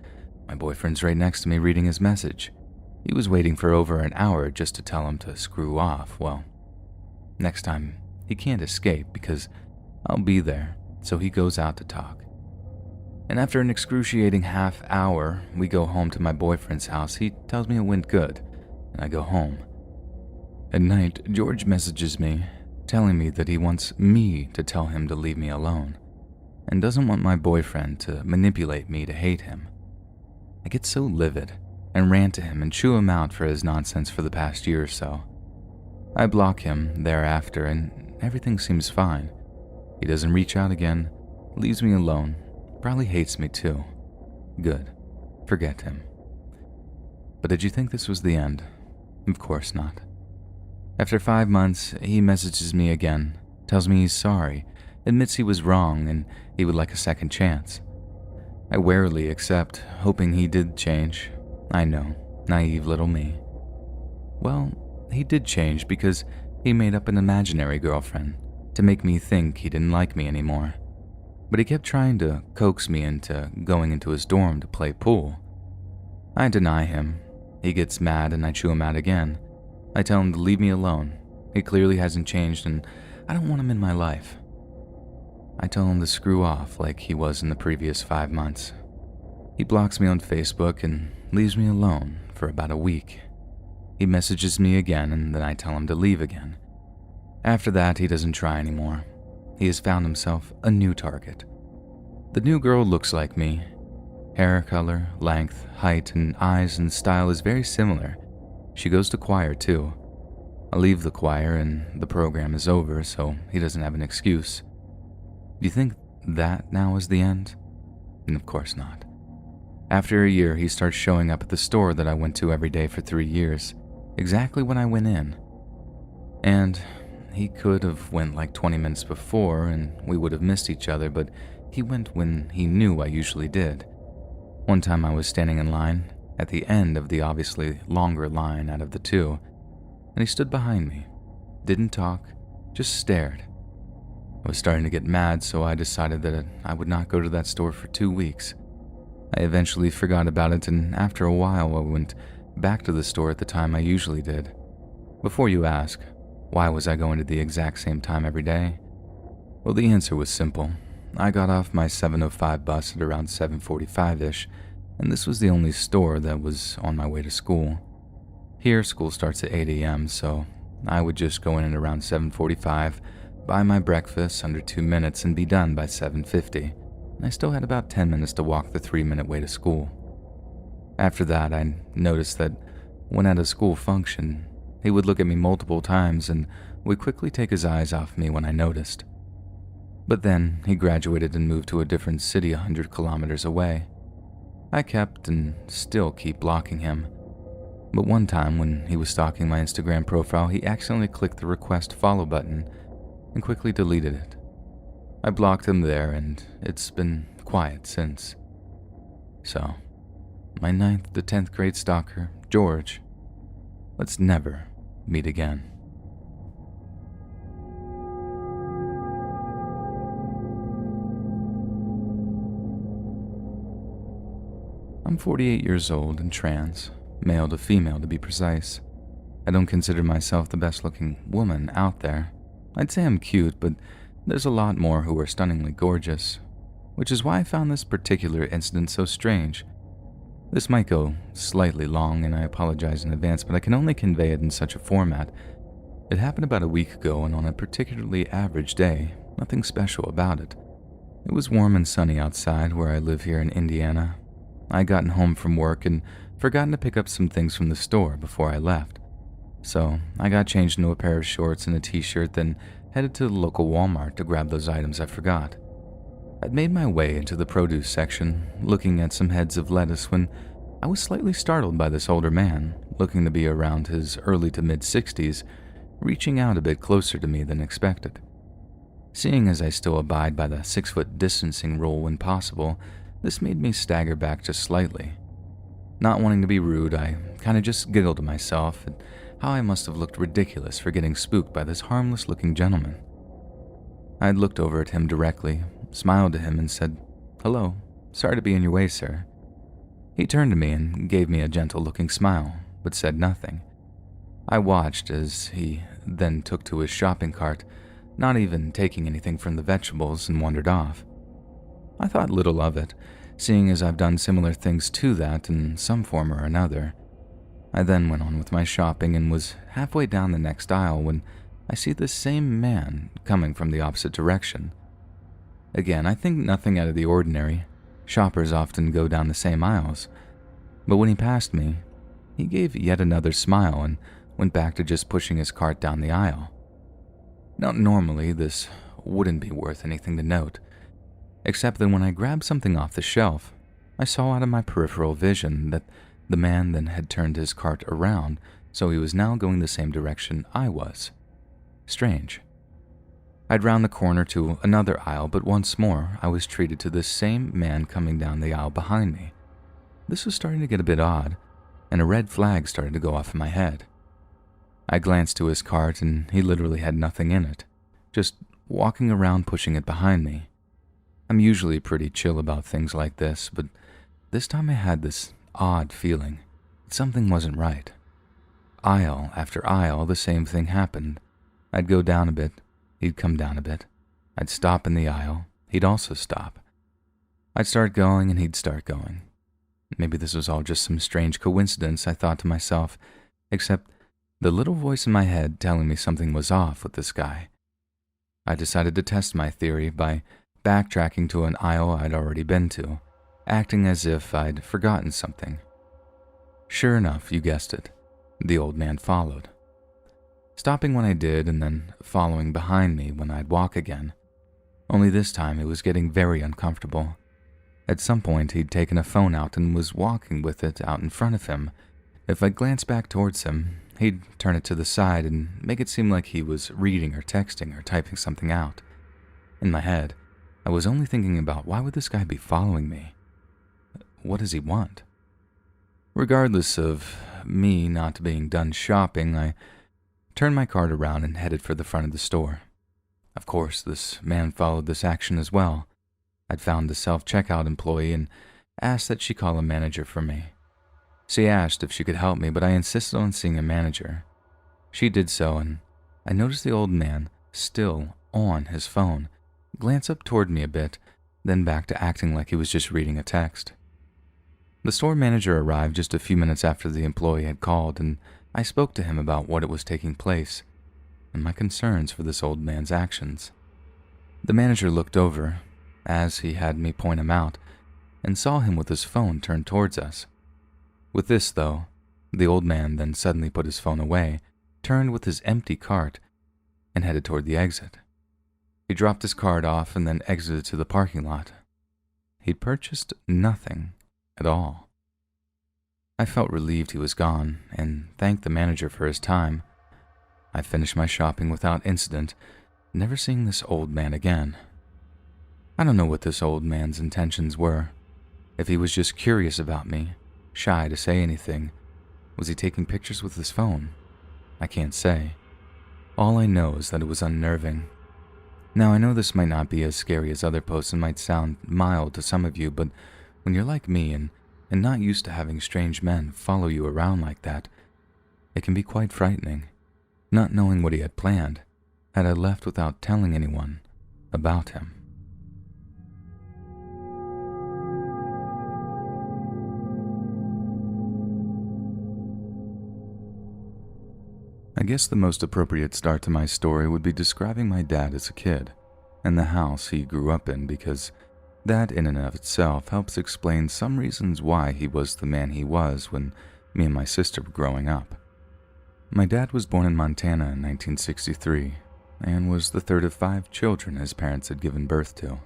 my boyfriend's right next to me reading his message. He was waiting for over an hour just to tell him to screw off. Well, next time he can't escape because I'll be there, so he goes out to talk. And after an excruciating half hour, we go home to my boyfriend's house. He tells me it went good, and I go home. At night, George messages me, telling me that he wants me to tell him to leave me alone, and doesn't want my boyfriend to manipulate me to hate him. I get so livid and rant to him and chew him out for his nonsense for the past year or so. I block him thereafter, and everything seems fine. He doesn't reach out again, leaves me alone, probably hates me too. Good. Forget him. But did you think this was the end? Of course not. After 5 months, he messages me again, tells me he's sorry, admits he was wrong, and he would like a second chance. I warily accept, hoping he did change. I know, naive little me. Well, he did change because he made up an imaginary girlfriend to make me think he didn't like me anymore. But he kept trying to coax me into going into his dorm to play pool. I deny him. He gets mad and I chew him out again. I tell him to leave me alone. He clearly hasn't changed and I don't want him in my life. I tell him to screw off like he was in the previous 5 months. He blocks me on Facebook and leaves me alone for about a week. He messages me again and then I tell him to leave again. After that, he doesn't try anymore. He has found himself a new target. The new girl looks like me. Hair color, length, height, and eyes and style is very similar. She goes to choir too. I leave the choir and the program is over, so he doesn't have an excuse. Do you think that now is the end? And of course not. After a year, he starts showing up at the store that I went to every day for 3 years, exactly when I went in. And he could have went like 20 minutes before and we would have missed each other, but he went when he knew I usually did. One time I was standing in line, at the end of the obviously longer line out of the two, and he stood behind me, didn't talk, just stared. I was starting to get mad, so I decided that I would not go to that store for 2 weeks. I eventually forgot about it, and after a while I went back to the store at the time I usually did. Before you ask, Why was I going to the exact same time every day? Well, the answer was simple. I got off my 7:05 bus at around 7:45-ish, and this was the only store that was on my way to school. Here, school starts at 8 a.m., so I would just go in at around 7:45, buy my breakfast under 2 minutes, and be done by 7:50, and I still had about 10 minutes to walk the 3-minute way to school. After that, I noticed that when at a school function, he would look at me multiple times and would quickly take his eyes off me when I noticed. But then he graduated and moved to a different city 100 kilometers away. I kept and still keep blocking him. But one time when he was stalking my Instagram profile, he accidentally clicked the request follow button and quickly deleted it. I blocked him there, and it's been quiet since. So, my 9th to 10th grade stalker, George, let's never meet again. I'm 48 years old and trans, male to female to be precise. I don't consider myself the best looking woman out there. I'd say I'm cute, but there's a lot more who are stunningly gorgeous, which is why I found this particular incident so strange. This might go slightly long, and I apologize in advance, but I can only convey it in such a format. It happened about a week ago, and on a particularly average day, nothing special about it. It was warm and sunny outside where I live here in Indiana. I had gotten home from work and forgotten to pick up some things from the store before I left. So I got changed into a pair of shorts and a t-shirt, then headed to the local Walmart to grab those items I forgot. I'd made my way into the produce section, looking at some heads of lettuce, when I was slightly startled by this older man, looking to be around his early to mid-60s, reaching out a bit closer to me than expected. Seeing as I still abide by the 6-foot distancing rule when possible, this made me stagger back just slightly. Not wanting to be rude, I kinda just giggled to myself at how I must have looked ridiculous for getting spooked by this harmless-looking gentleman. I had looked over at him directly, smiled to him, and said, "Hello, sorry to be in your way, sir." He turned to me and gave me a gentle-looking smile, but said nothing. I watched as he then took to his shopping cart, not even taking anything from the vegetables, and wandered off. I thought little of it, seeing as I've done similar things to that in some form or another. I then went on with my shopping and was halfway down the next aisle when I see this same man coming from the opposite direction. Again, I think nothing out of the ordinary. Shoppers often go down the same aisles. But when he passed me, he gave yet another smile and went back to just pushing his cart down the aisle. Now, normally this wouldn't be worth anything to note, except that when I grabbed something off the shelf, I saw out of my peripheral vision that the man then had turned his cart around, so he was now going the same direction I was. Strange. I'd round the corner to another aisle, but once more I was treated to this same man coming down the aisle behind me. This was starting to get a bit odd, and a red flag started to go off in my head. I glanced to his cart, and he literally had nothing in it, just walking around pushing it behind me. I'm usually pretty chill about things like this, but this time I had this odd feeling that something wasn't right. Aisle after aisle, the same thing happened. I'd go down a bit, he'd come down a bit. I'd stop in the aisle, he'd also stop. I'd start going and he'd start going. Maybe this was all just some strange coincidence, I thought to myself, except the little voice in my head telling me something was off with this guy. I decided to test my theory by backtracking to an aisle I'd already been to, acting as if I'd forgotten something. Sure enough, you guessed it, the old man followed. Stopping when I did and then following behind me when I'd walk again. Only this time it was getting very uncomfortable. At some point he'd taken a phone out and was walking with it out in front of him. If I glanced back towards him, he'd turn it to the side and make it seem like he was reading or texting or typing something out. In my head, I was only thinking about why would this guy be following me? What does he want? Regardless of me not being done shopping, I turned my cart around and headed for the front of the store. Of course, this man followed this action as well. I'd found the self-checkout employee and asked that she call a manager for me. She asked if she could help me, but I insisted on seeing a manager. She did so, and I noticed the old man, still on his phone, glance up toward me a bit, then back to acting like he was just reading a text. The store manager arrived just a few minutes after the employee had called, and I spoke to him about what was taking place and my concerns for this old man's actions. The manager looked over, as he had me point him out, and saw him with his phone turned towards us. With this, though, the old man then suddenly put his phone away, turned with his empty cart, and headed toward the exit. He dropped his cart off and then exited to the parking lot. He'd purchased nothing at all. I felt relieved he was gone and thanked the manager for his time. I finished my shopping without incident, never seeing this old man again. I don't know what this old man's intentions were. If he was just curious about me, shy to say anything, was he taking pictures with his phone? I can't say. All I know is that it was unnerving. Now, I know this might not be as scary as other posts and might sound mild to some of you, but when you're like me and not used to having strange men follow you around like that, it can be quite frightening, not knowing what he had planned had I left without telling anyone about him. I guess the most appropriate start to my story would be describing my dad as a kid and the house he grew up in, because that in and of itself helps explain some reasons why he was the man he was when me and my sister were growing up. My dad was born in Montana in 1963 and was the third of 5 children his parents had given birth to.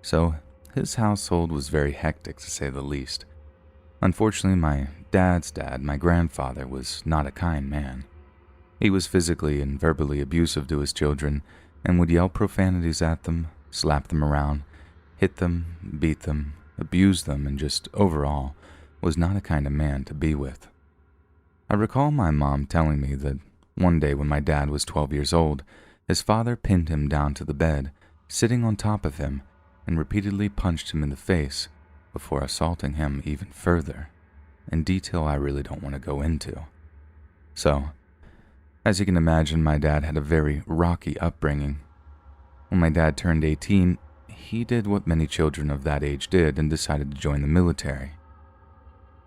So his household was very hectic, to say the least. Unfortunately, my dad's dad, my grandfather, was not a kind man. He was physically and verbally abusive to his children and would yell profanities at them, slap them around, hit them, beat them, abuse them, and just overall was not a kind of man to be with. I recall my mom telling me that one day when my dad was 12 years old, his father pinned him down to the bed, sitting on top of him, and repeatedly punched him in the face before assaulting him even further, in detail I really don't want to go into. So, as you can imagine, my dad had a very rocky upbringing. When my dad turned 18, he did what many children of that age did and decided to join the military.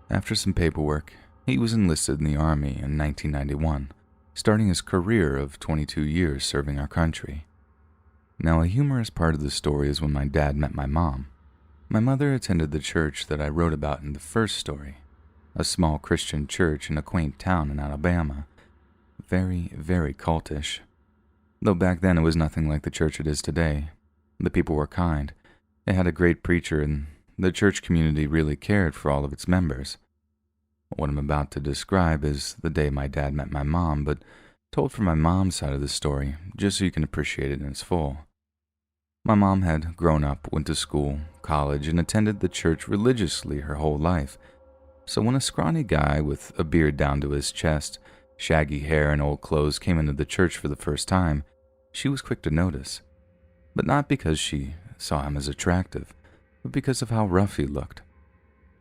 After some paperwork, he was enlisted in the Army in 1991, starting his career of 22 years serving our country. Now, a humorous part of the story is when my dad met my mom. My mother attended the church that I wrote about in the first story, a small Christian church in a quaint town in Alabama. Very, very cultish. Though back then it was nothing like the church it is today. The people were kind. They had a great preacher, and the church community really cared for all of its members. What I'm about to describe is the day my dad met my mom, but told from my mom's side of the story, just so you can appreciate it in its full. My mom had grown up, went to school, college, and attended the church religiously her whole life. So when a scrawny guy with a beard down to his chest, shaggy hair, and old clothes came into the church for the first time, she was quick to notice. But not because she saw him as attractive, but because of how rough he looked.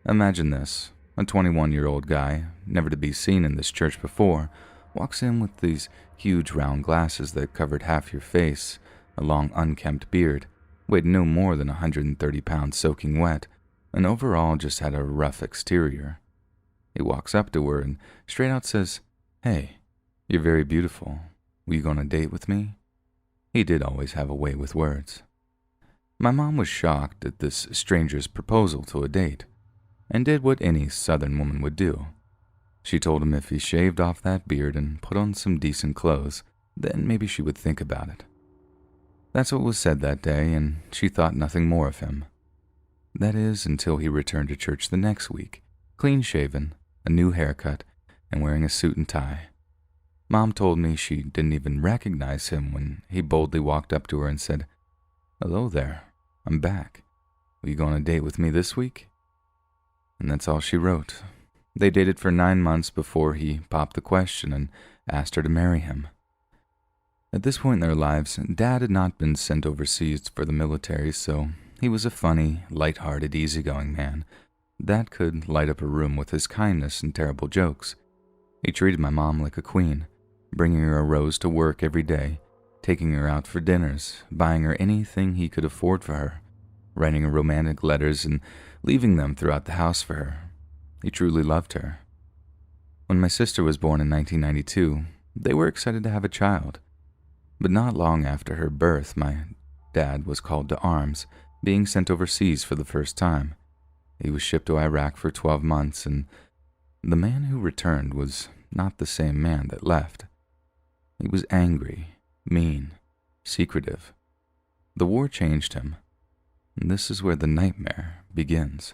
Imagine this. A 21-year-old guy, never to be seen in this church before, walks in with these huge round glasses that covered half your face, a long unkempt beard, weighed no more than 130 pounds soaking wet, and overall just had a rough exterior. He walks up to her and straight out says, "Hey, you're very beautiful. Will you go on a date with me?" He did always have a way with words. My mom was shocked at this stranger's proposal to a date, and did what any southern woman would do. She told him if he shaved off that beard and put on some decent clothes, then maybe she would think about it. That's what was said that day, and she thought nothing more of him. That is, until he returned to church the next week, clean-shaven, a new haircut, and wearing a suit and tie. Mom told me she didn't even recognize him when he boldly walked up to her and said, "Hello there, I'm back. Will you go on a date with me this week?" And that's all she wrote. They dated for 9 months before he popped the question and asked her to marry him. At this point in their lives, Dad had not been sent overseas for the military, so he was a funny, light-hearted, easygoing man that could light up a room with his kindness and terrible jokes. He treated my mom like a queen, bringing her a rose to work every day, taking her out for dinners, buying her anything he could afford for her, writing her romantic letters and leaving them throughout the house for her. He truly loved her. When my sister was born in 1992, they were excited to have a child. But not long after her birth, my dad was called to arms, being sent overseas for the first time. He was shipped to Iraq for 12 months, and the man who returned was not the same man that left. He was angry, mean, secretive. The war changed him, and this is where the nightmare begins.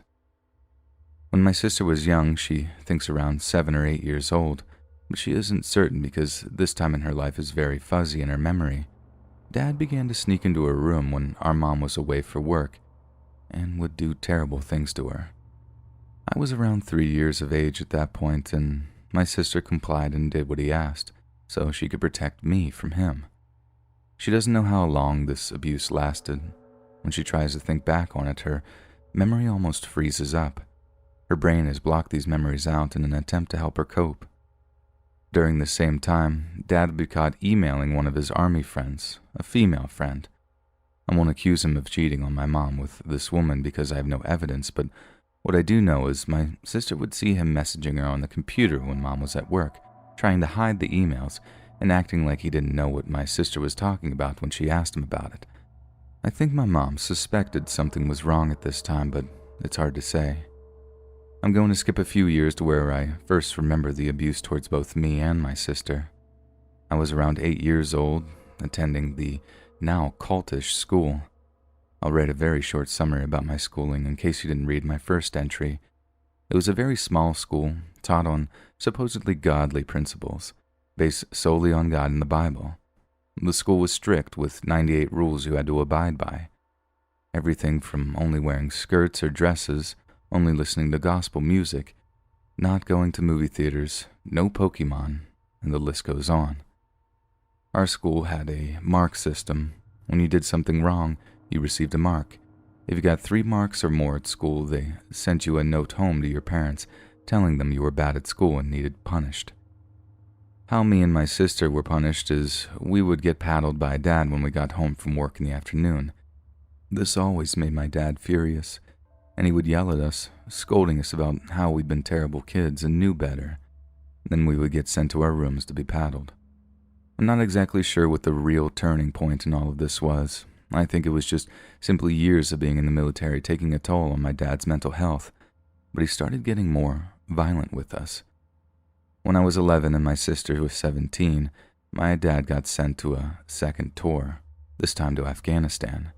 When my sister was young, she thinks around 7 or 8 years old, but she isn't certain because this time in her life is very fuzzy in her memory. Dad began to sneak into her room when our mom was away for work and would do terrible things to her. I was around 3 years of age at that point, and my sister complied and did what he asked so she could protect me from him. She doesn't know how long this abuse lasted. When she tries to think back on it, her memory almost freezes up. Her brain has blocked these memories out in an attempt to help her cope. During the same time, Dad would be caught emailing one of his army friends, a female friend. I won't accuse him of cheating on my mom with this woman because I have no evidence, but what I do know is my sister would see him messaging her on the computer when Mom was at work, trying to hide the emails and acting like he didn't know what my sister was talking about when she asked him about it. I think my mom suspected something was wrong at this time, but it's hard to say. I'm going to skip a few years to where I first remember the abuse towards both me and my sister. I was around 8 years old, attending the now cultish school. I'll write a very short summary about my schooling in case you didn't read my first entry. It was a very small school, taught on supposedly godly principles, based solely on God and the Bible. The school was strict with 98 rules you had to abide by. Everything from only wearing skirts or dresses, only listening to gospel music, not going to movie theaters, no Pokemon, and the list goes on. Our school had a mark system. When you did something wrong, you received a mark. If you got 3 marks or more at school, they sent you a note home to your parents telling them you were bad at school and needed punished. How me and my sister were punished is we would get paddled by Dad when we got home from work in the afternoon. This always made my dad furious, and he would yell at us, scolding us about how we'd been terrible kids and knew better. Then we would get sent to our rooms to be paddled. I'm not exactly sure what the real turning point in all of this was. I think it was just simply years of being in the military taking a toll on my dad's mental health, but he started getting more violent with us. When I was 11 and my sister was 17, my dad got sent to a second tour, this time to Afghanistan.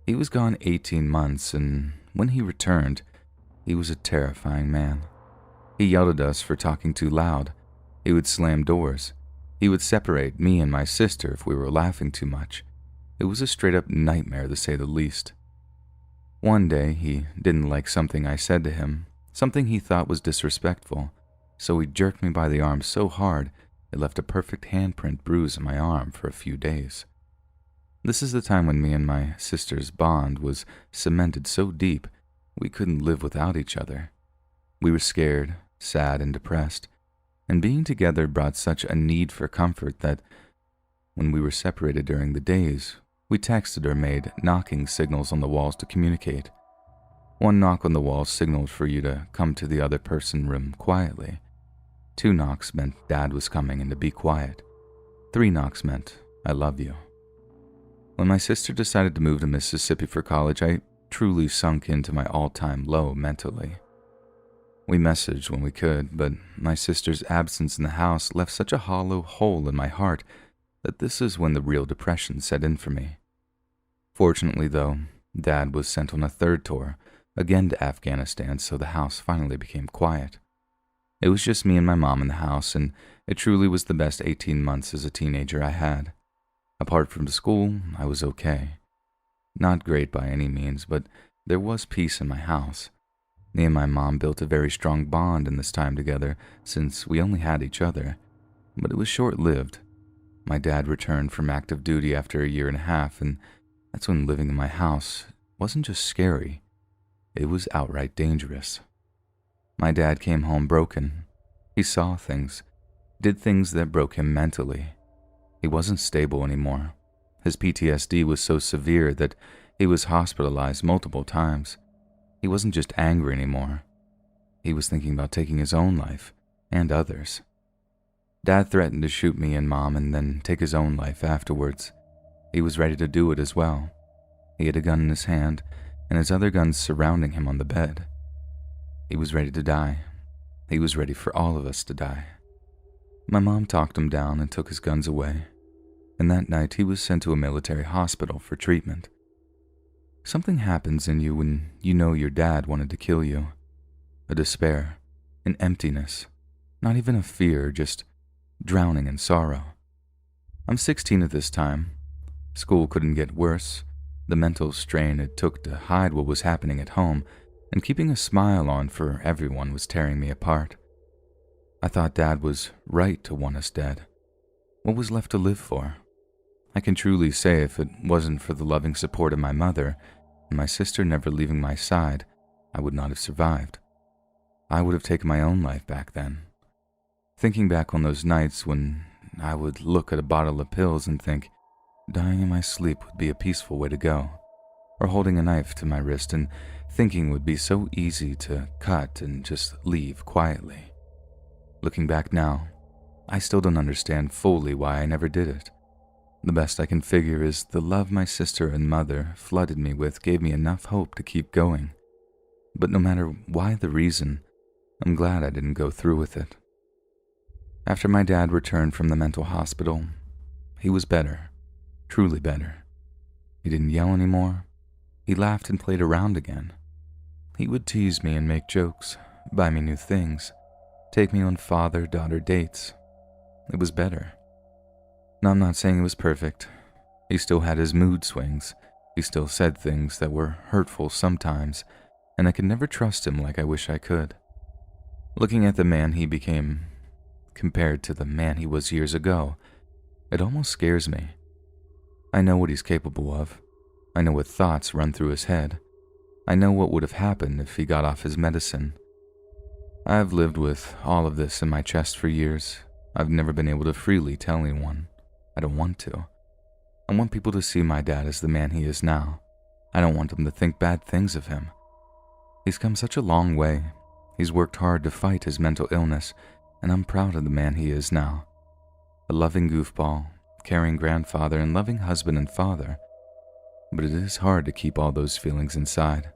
He was gone 18 months, and when he returned, he was a terrifying man. He yelled at us for talking too loud. He would slam doors. He would separate me and my sister if we were laughing too much. It was a straight-up nightmare, to say the least. One day, he didn't like something I said to him, something he thought was disrespectful, so he jerked me by the arm so hard it left a perfect handprint bruise on my arm for a few days. This is the time when me and my sister's bond was cemented so deep we couldn't live without each other. We were scared, sad, and depressed, and being together brought such a need for comfort that when we were separated during the days, we texted or made knocking signals on the walls to communicate. One knock on the wall signaled for you to come to the other person's room quietly. 2 knocks meant Dad was coming and to be quiet. 3 knocks meant I love you. When my sister decided to move to Mississippi for college, I truly sunk into my all-time low mentally. We messaged when we could, but my sister's absence in the house left such a hollow hole in my heart that this is when the real depression set in for me. Fortunately, though, Dad was sent on a 3rd tour, again to Afghanistan, so the house finally became quiet. It was just me and my mom in the house, and it truly was the best 18 months as a teenager I had. Apart from school, I was okay. Not great by any means, but there was peace in my house. Me and my mom built a very strong bond in this time together, since we only had each other, but it was short-lived. My dad returned from active duty after a year and a half, and that's when living in my house wasn't just scary, it was outright dangerous. My dad came home broken. He saw things. did things that broke him mentally. He wasn't stable anymore. His PTSD was so severe that he was hospitalized multiple times. He wasn't just angry anymore. He was thinking about taking his own life and others. Dad threatened to shoot me and Mom and then take his own life afterwards. He was ready to do it as well. He had a gun in his hand and his other guns surrounding him on the bed. He was ready to die. He was ready for all of us to die. My mom talked him down and took his guns away, and that night he was sent to a military hospital for treatment. Something happens in you when you know your dad wanted to kill you. A despair, an emptiness, not even a fear, just drowning in sorrow. I'm 16 at this time. School couldn't get worse. The mental strain it took to hide what was happening at home and keeping a smile on for everyone was tearing me apart. I thought Dad was right to want us dead. What was left to live for? I can truly say if it wasn't for the loving support of my mother and my sister never leaving my side, I would not have survived. I would have taken my own life back then. Thinking back on those nights when I would look at a bottle of pills and think, dying in my sleep would be a peaceful way to go, or holding a knife to my wrist and thinking it would be so easy to cut and just leave quietly. Looking back now, I still don't understand fully why I never did it. The best I can figure is the love my sister and mother flooded me with gave me enough hope to keep going. But no matter why the reason, I'm glad I didn't go through with it. After my dad returned from the mental hospital, he was better, truly better. He didn't yell anymore. He laughed and played around again. He would tease me and make jokes, buy me new things, take me on father-daughter dates. It was better. Now, I'm not saying it was perfect. He still had his mood swings. He still said things that were hurtful sometimes, and I could never trust him like I wish I could. Looking at the man he became, compared to the man he was years ago, it almost scares me. I know what he's capable of. I know what thoughts run through his head. I know what would have happened if he got off his medicine. I've lived with all of this in my chest for years. I've never been able to freely tell anyone. I don't want to. I want people to see my dad as the man he is now. I don't want them to think bad things of him. He's come such a long way. He's worked hard to fight his mental illness, and I'm proud of the man he is now. A loving goofball, caring grandfather, and loving husband and father. But it is hard to keep all those feelings inside.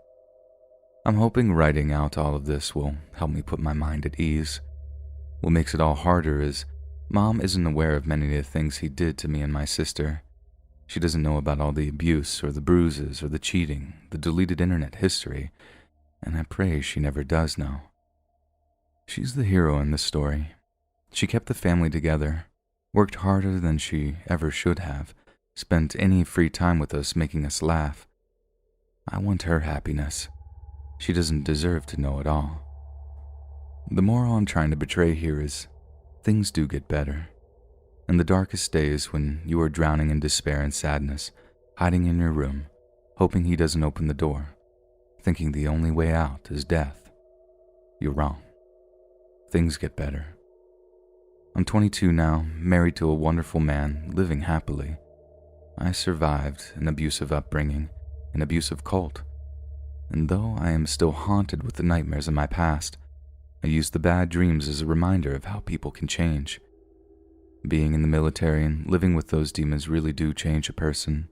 I'm hoping writing out all of this will help me put my mind at ease. What makes it all harder is Mom isn't aware of many of the things he did to me and my sister. She doesn't know about all the abuse or the bruises or the cheating, the deleted internet history, and I pray she never does know. She's the hero in this story. She kept the family together, worked harder than she ever should have, spent any free time with us making us laugh. I want her happiness. She doesn't deserve to know it all. The moral I'm trying to portray here is, things do get better. In the darkest days when you are drowning in despair and sadness, hiding in your room, hoping he doesn't open the door, thinking the only way out is death, you're wrong. Things get better. I'm 22 now, married to a wonderful man, living happily. I survived an abusive upbringing, an abusive cult, and though I am still haunted with the nightmares of my past, I use the bad dreams as a reminder of how people can change. Being in the military and living with those demons really do change a person.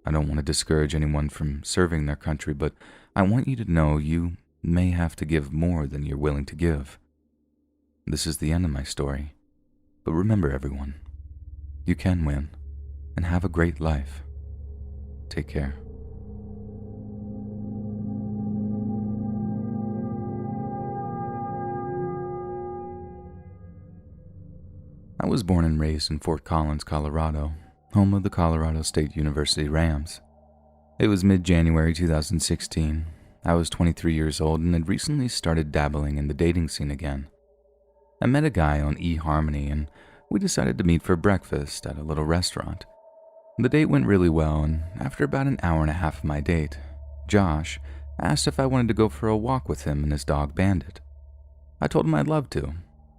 I don't want to discourage anyone from serving their country, but I want you to know you may have to give more than you're willing to give. This is the end of my story, but remember everyone, you can win and have a great life. Take care. I was born and raised in Fort Collins, Colorado, home of the Colorado State University Rams. It was mid-January 2016. I was 23 years old and had recently started dabbling in the dating scene again. I met a guy on eHarmony and we decided to meet for breakfast at a little restaurant. The date went really well, and after about an hour and a half of my date, Josh asked if I wanted to go for a walk with him and his dog Bandit. I told him I'd love to.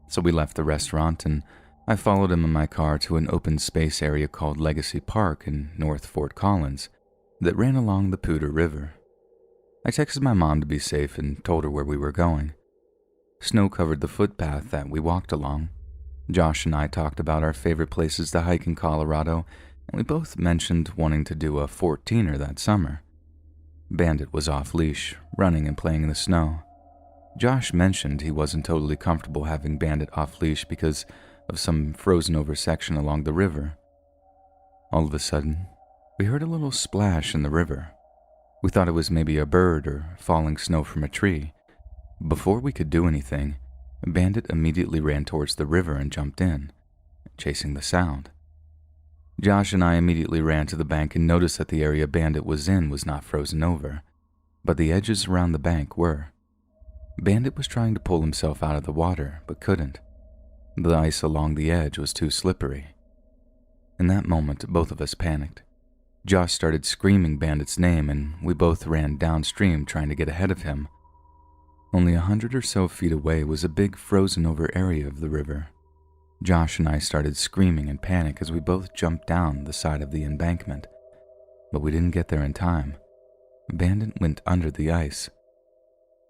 So we left the restaurant and I followed him in my car to an open space area called Legacy Park in North Fort Collins that ran along the Poudre River. I texted my mom to be safe and told her where we were going. Snow covered the footpath that we walked along. Josh and I talked about our favorite places to hike in Colorado, and we both mentioned wanting to do a 14er that summer. Bandit was off-leash, running and playing in the snow. Josh mentioned he wasn't totally comfortable having Bandit off-leash because of some frozen-over section along the river. All of a sudden, we heard a little splash in the river. We thought it was maybe a bird or falling snow from a tree. Before we could do anything, Bandit immediately ran towards the river and jumped in, chasing the sound. Josh and I immediately ran to the bank and noticed that the area Bandit was in was not frozen over, but the edges around the bank were. Bandit was trying to pull himself out of the water, but couldn't. The ice along the edge was too slippery. In that moment, both of us panicked. Josh started screaming Bandit's name, and we both ran downstream trying to get ahead of him. Only 100 or so feet away was a big frozen-over area of the river. Josh and I started screaming in panic as we both jumped down the side of the embankment, but we didn't get there in time. Bandit went under the ice.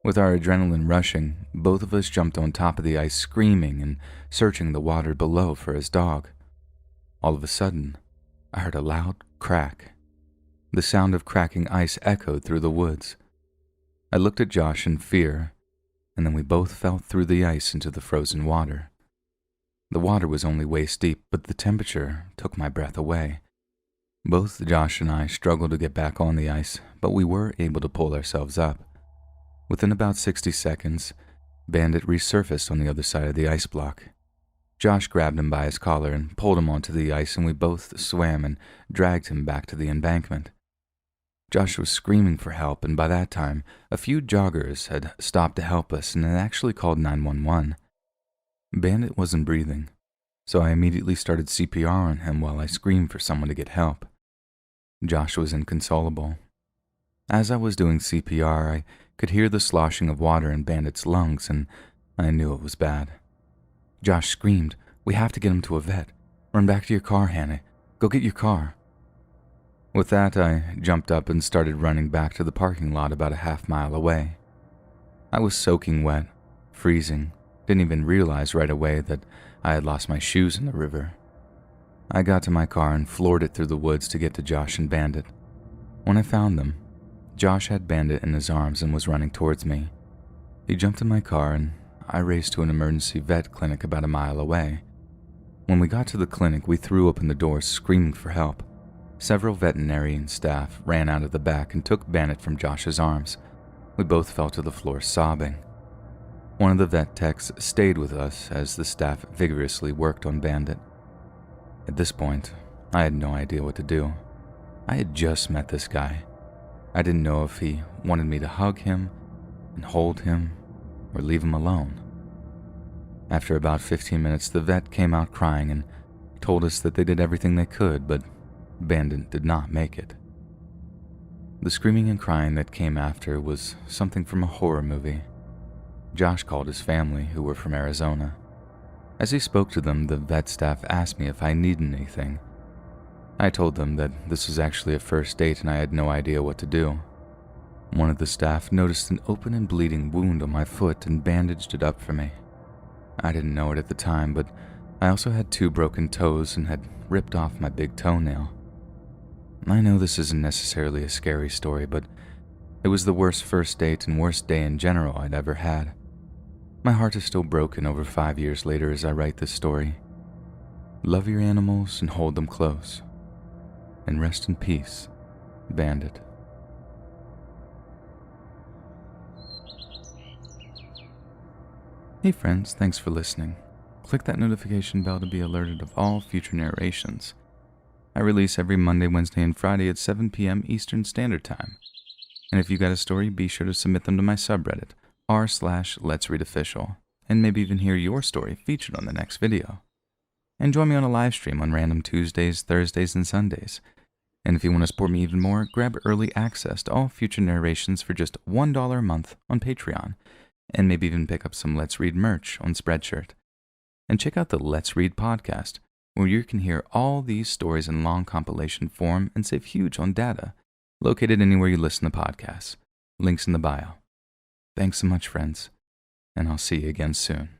With our adrenaline rushing, both of us jumped on top of the ice screaming and searching the water below for his dog. All of a sudden, I heard a loud crack. The sound of cracking ice echoed through the woods. I looked at Josh in fear, and then we both fell through the ice into the frozen water. The water was only waist deep, but the temperature took my breath away. Both Josh and I struggled to get back on the ice, but we were able to pull ourselves up. Within about 60 seconds, Bandit resurfaced on the other side of the ice block. Josh grabbed him by his collar and pulled him onto the ice, and we both swam and dragged him back to the embankment. Josh was screaming for help, and by that time, a few joggers had stopped to help us and had actually called 911. Bandit wasn't breathing, so I immediately started CPR on him while I screamed for someone to get help. Josh was inconsolable. As I was doing CPR, I could hear the sloshing of water in Bandit's lungs, and I knew it was bad. Josh screamed, "We have to get him to a vet. Run back to your car, Hannah. Go get your car." With that, I jumped up and started running back to the parking lot about a half-mile away. I was soaking wet, freezing, didn't even realize right away that I had lost my shoes in the river. I got to my car and floored it through the woods to get to Josh and Bandit. When I found them, Josh had Bandit in his arms and was running towards me. He jumped in my car and I raced to an emergency vet clinic about a mile away. When we got to the clinic, we threw open the doors screaming for help. Several veterinarian staff ran out of the back and took Bandit from Josh's arms. We both fell to the floor sobbing. One of the vet techs stayed with us as the staff vigorously worked on Bandit. At this point, I had no idea what to do. I had just met this guy. I didn't know if he wanted me to hug him and hold him or leave him alone. After about 15 minutes, the vet came out crying and told us that they did everything they could, but Bandit did not make it. The screaming and crying that came after was something from a horror movie. Josh called his family, who were from Arizona. As he spoke to them, the vet staff asked me if I needed anything. I told them that this was actually a first date and I had no idea what to do. One of the staff noticed an open and bleeding wound on my foot and bandaged it up for me. I didn't know it at the time, but I also had 2 broken toes and had ripped off my big toenail. I know this isn't necessarily a scary story, but it was the worst first date and worst day in general I'd ever had. My heart is still broken over 5 years later as I write this story. Love your animals and hold them close. And rest in peace, Bandit. Hey friends, thanks for listening. Click that notification bell to be alerted of all future narrations. I release every Monday, Wednesday, and Friday at 7 p.m. Eastern Standard Time. And if you got a story, be sure to submit them to my subreddit, r/letsreadofficial, and maybe even hear your story featured on the next video. And join me on a live stream on random Tuesdays, Thursdays, and Sundays. And if you want to support me even more, grab early access to all future narrations for just $1 a month on Patreon, and maybe even pick up some Let's Read merch on Spreadshirt. And check out the Let's Read podcast, where you can hear all these stories in long compilation form and save huge on data, located anywhere you listen to podcasts. Links in the bio. Thanks so much, friends, and I'll see you again soon.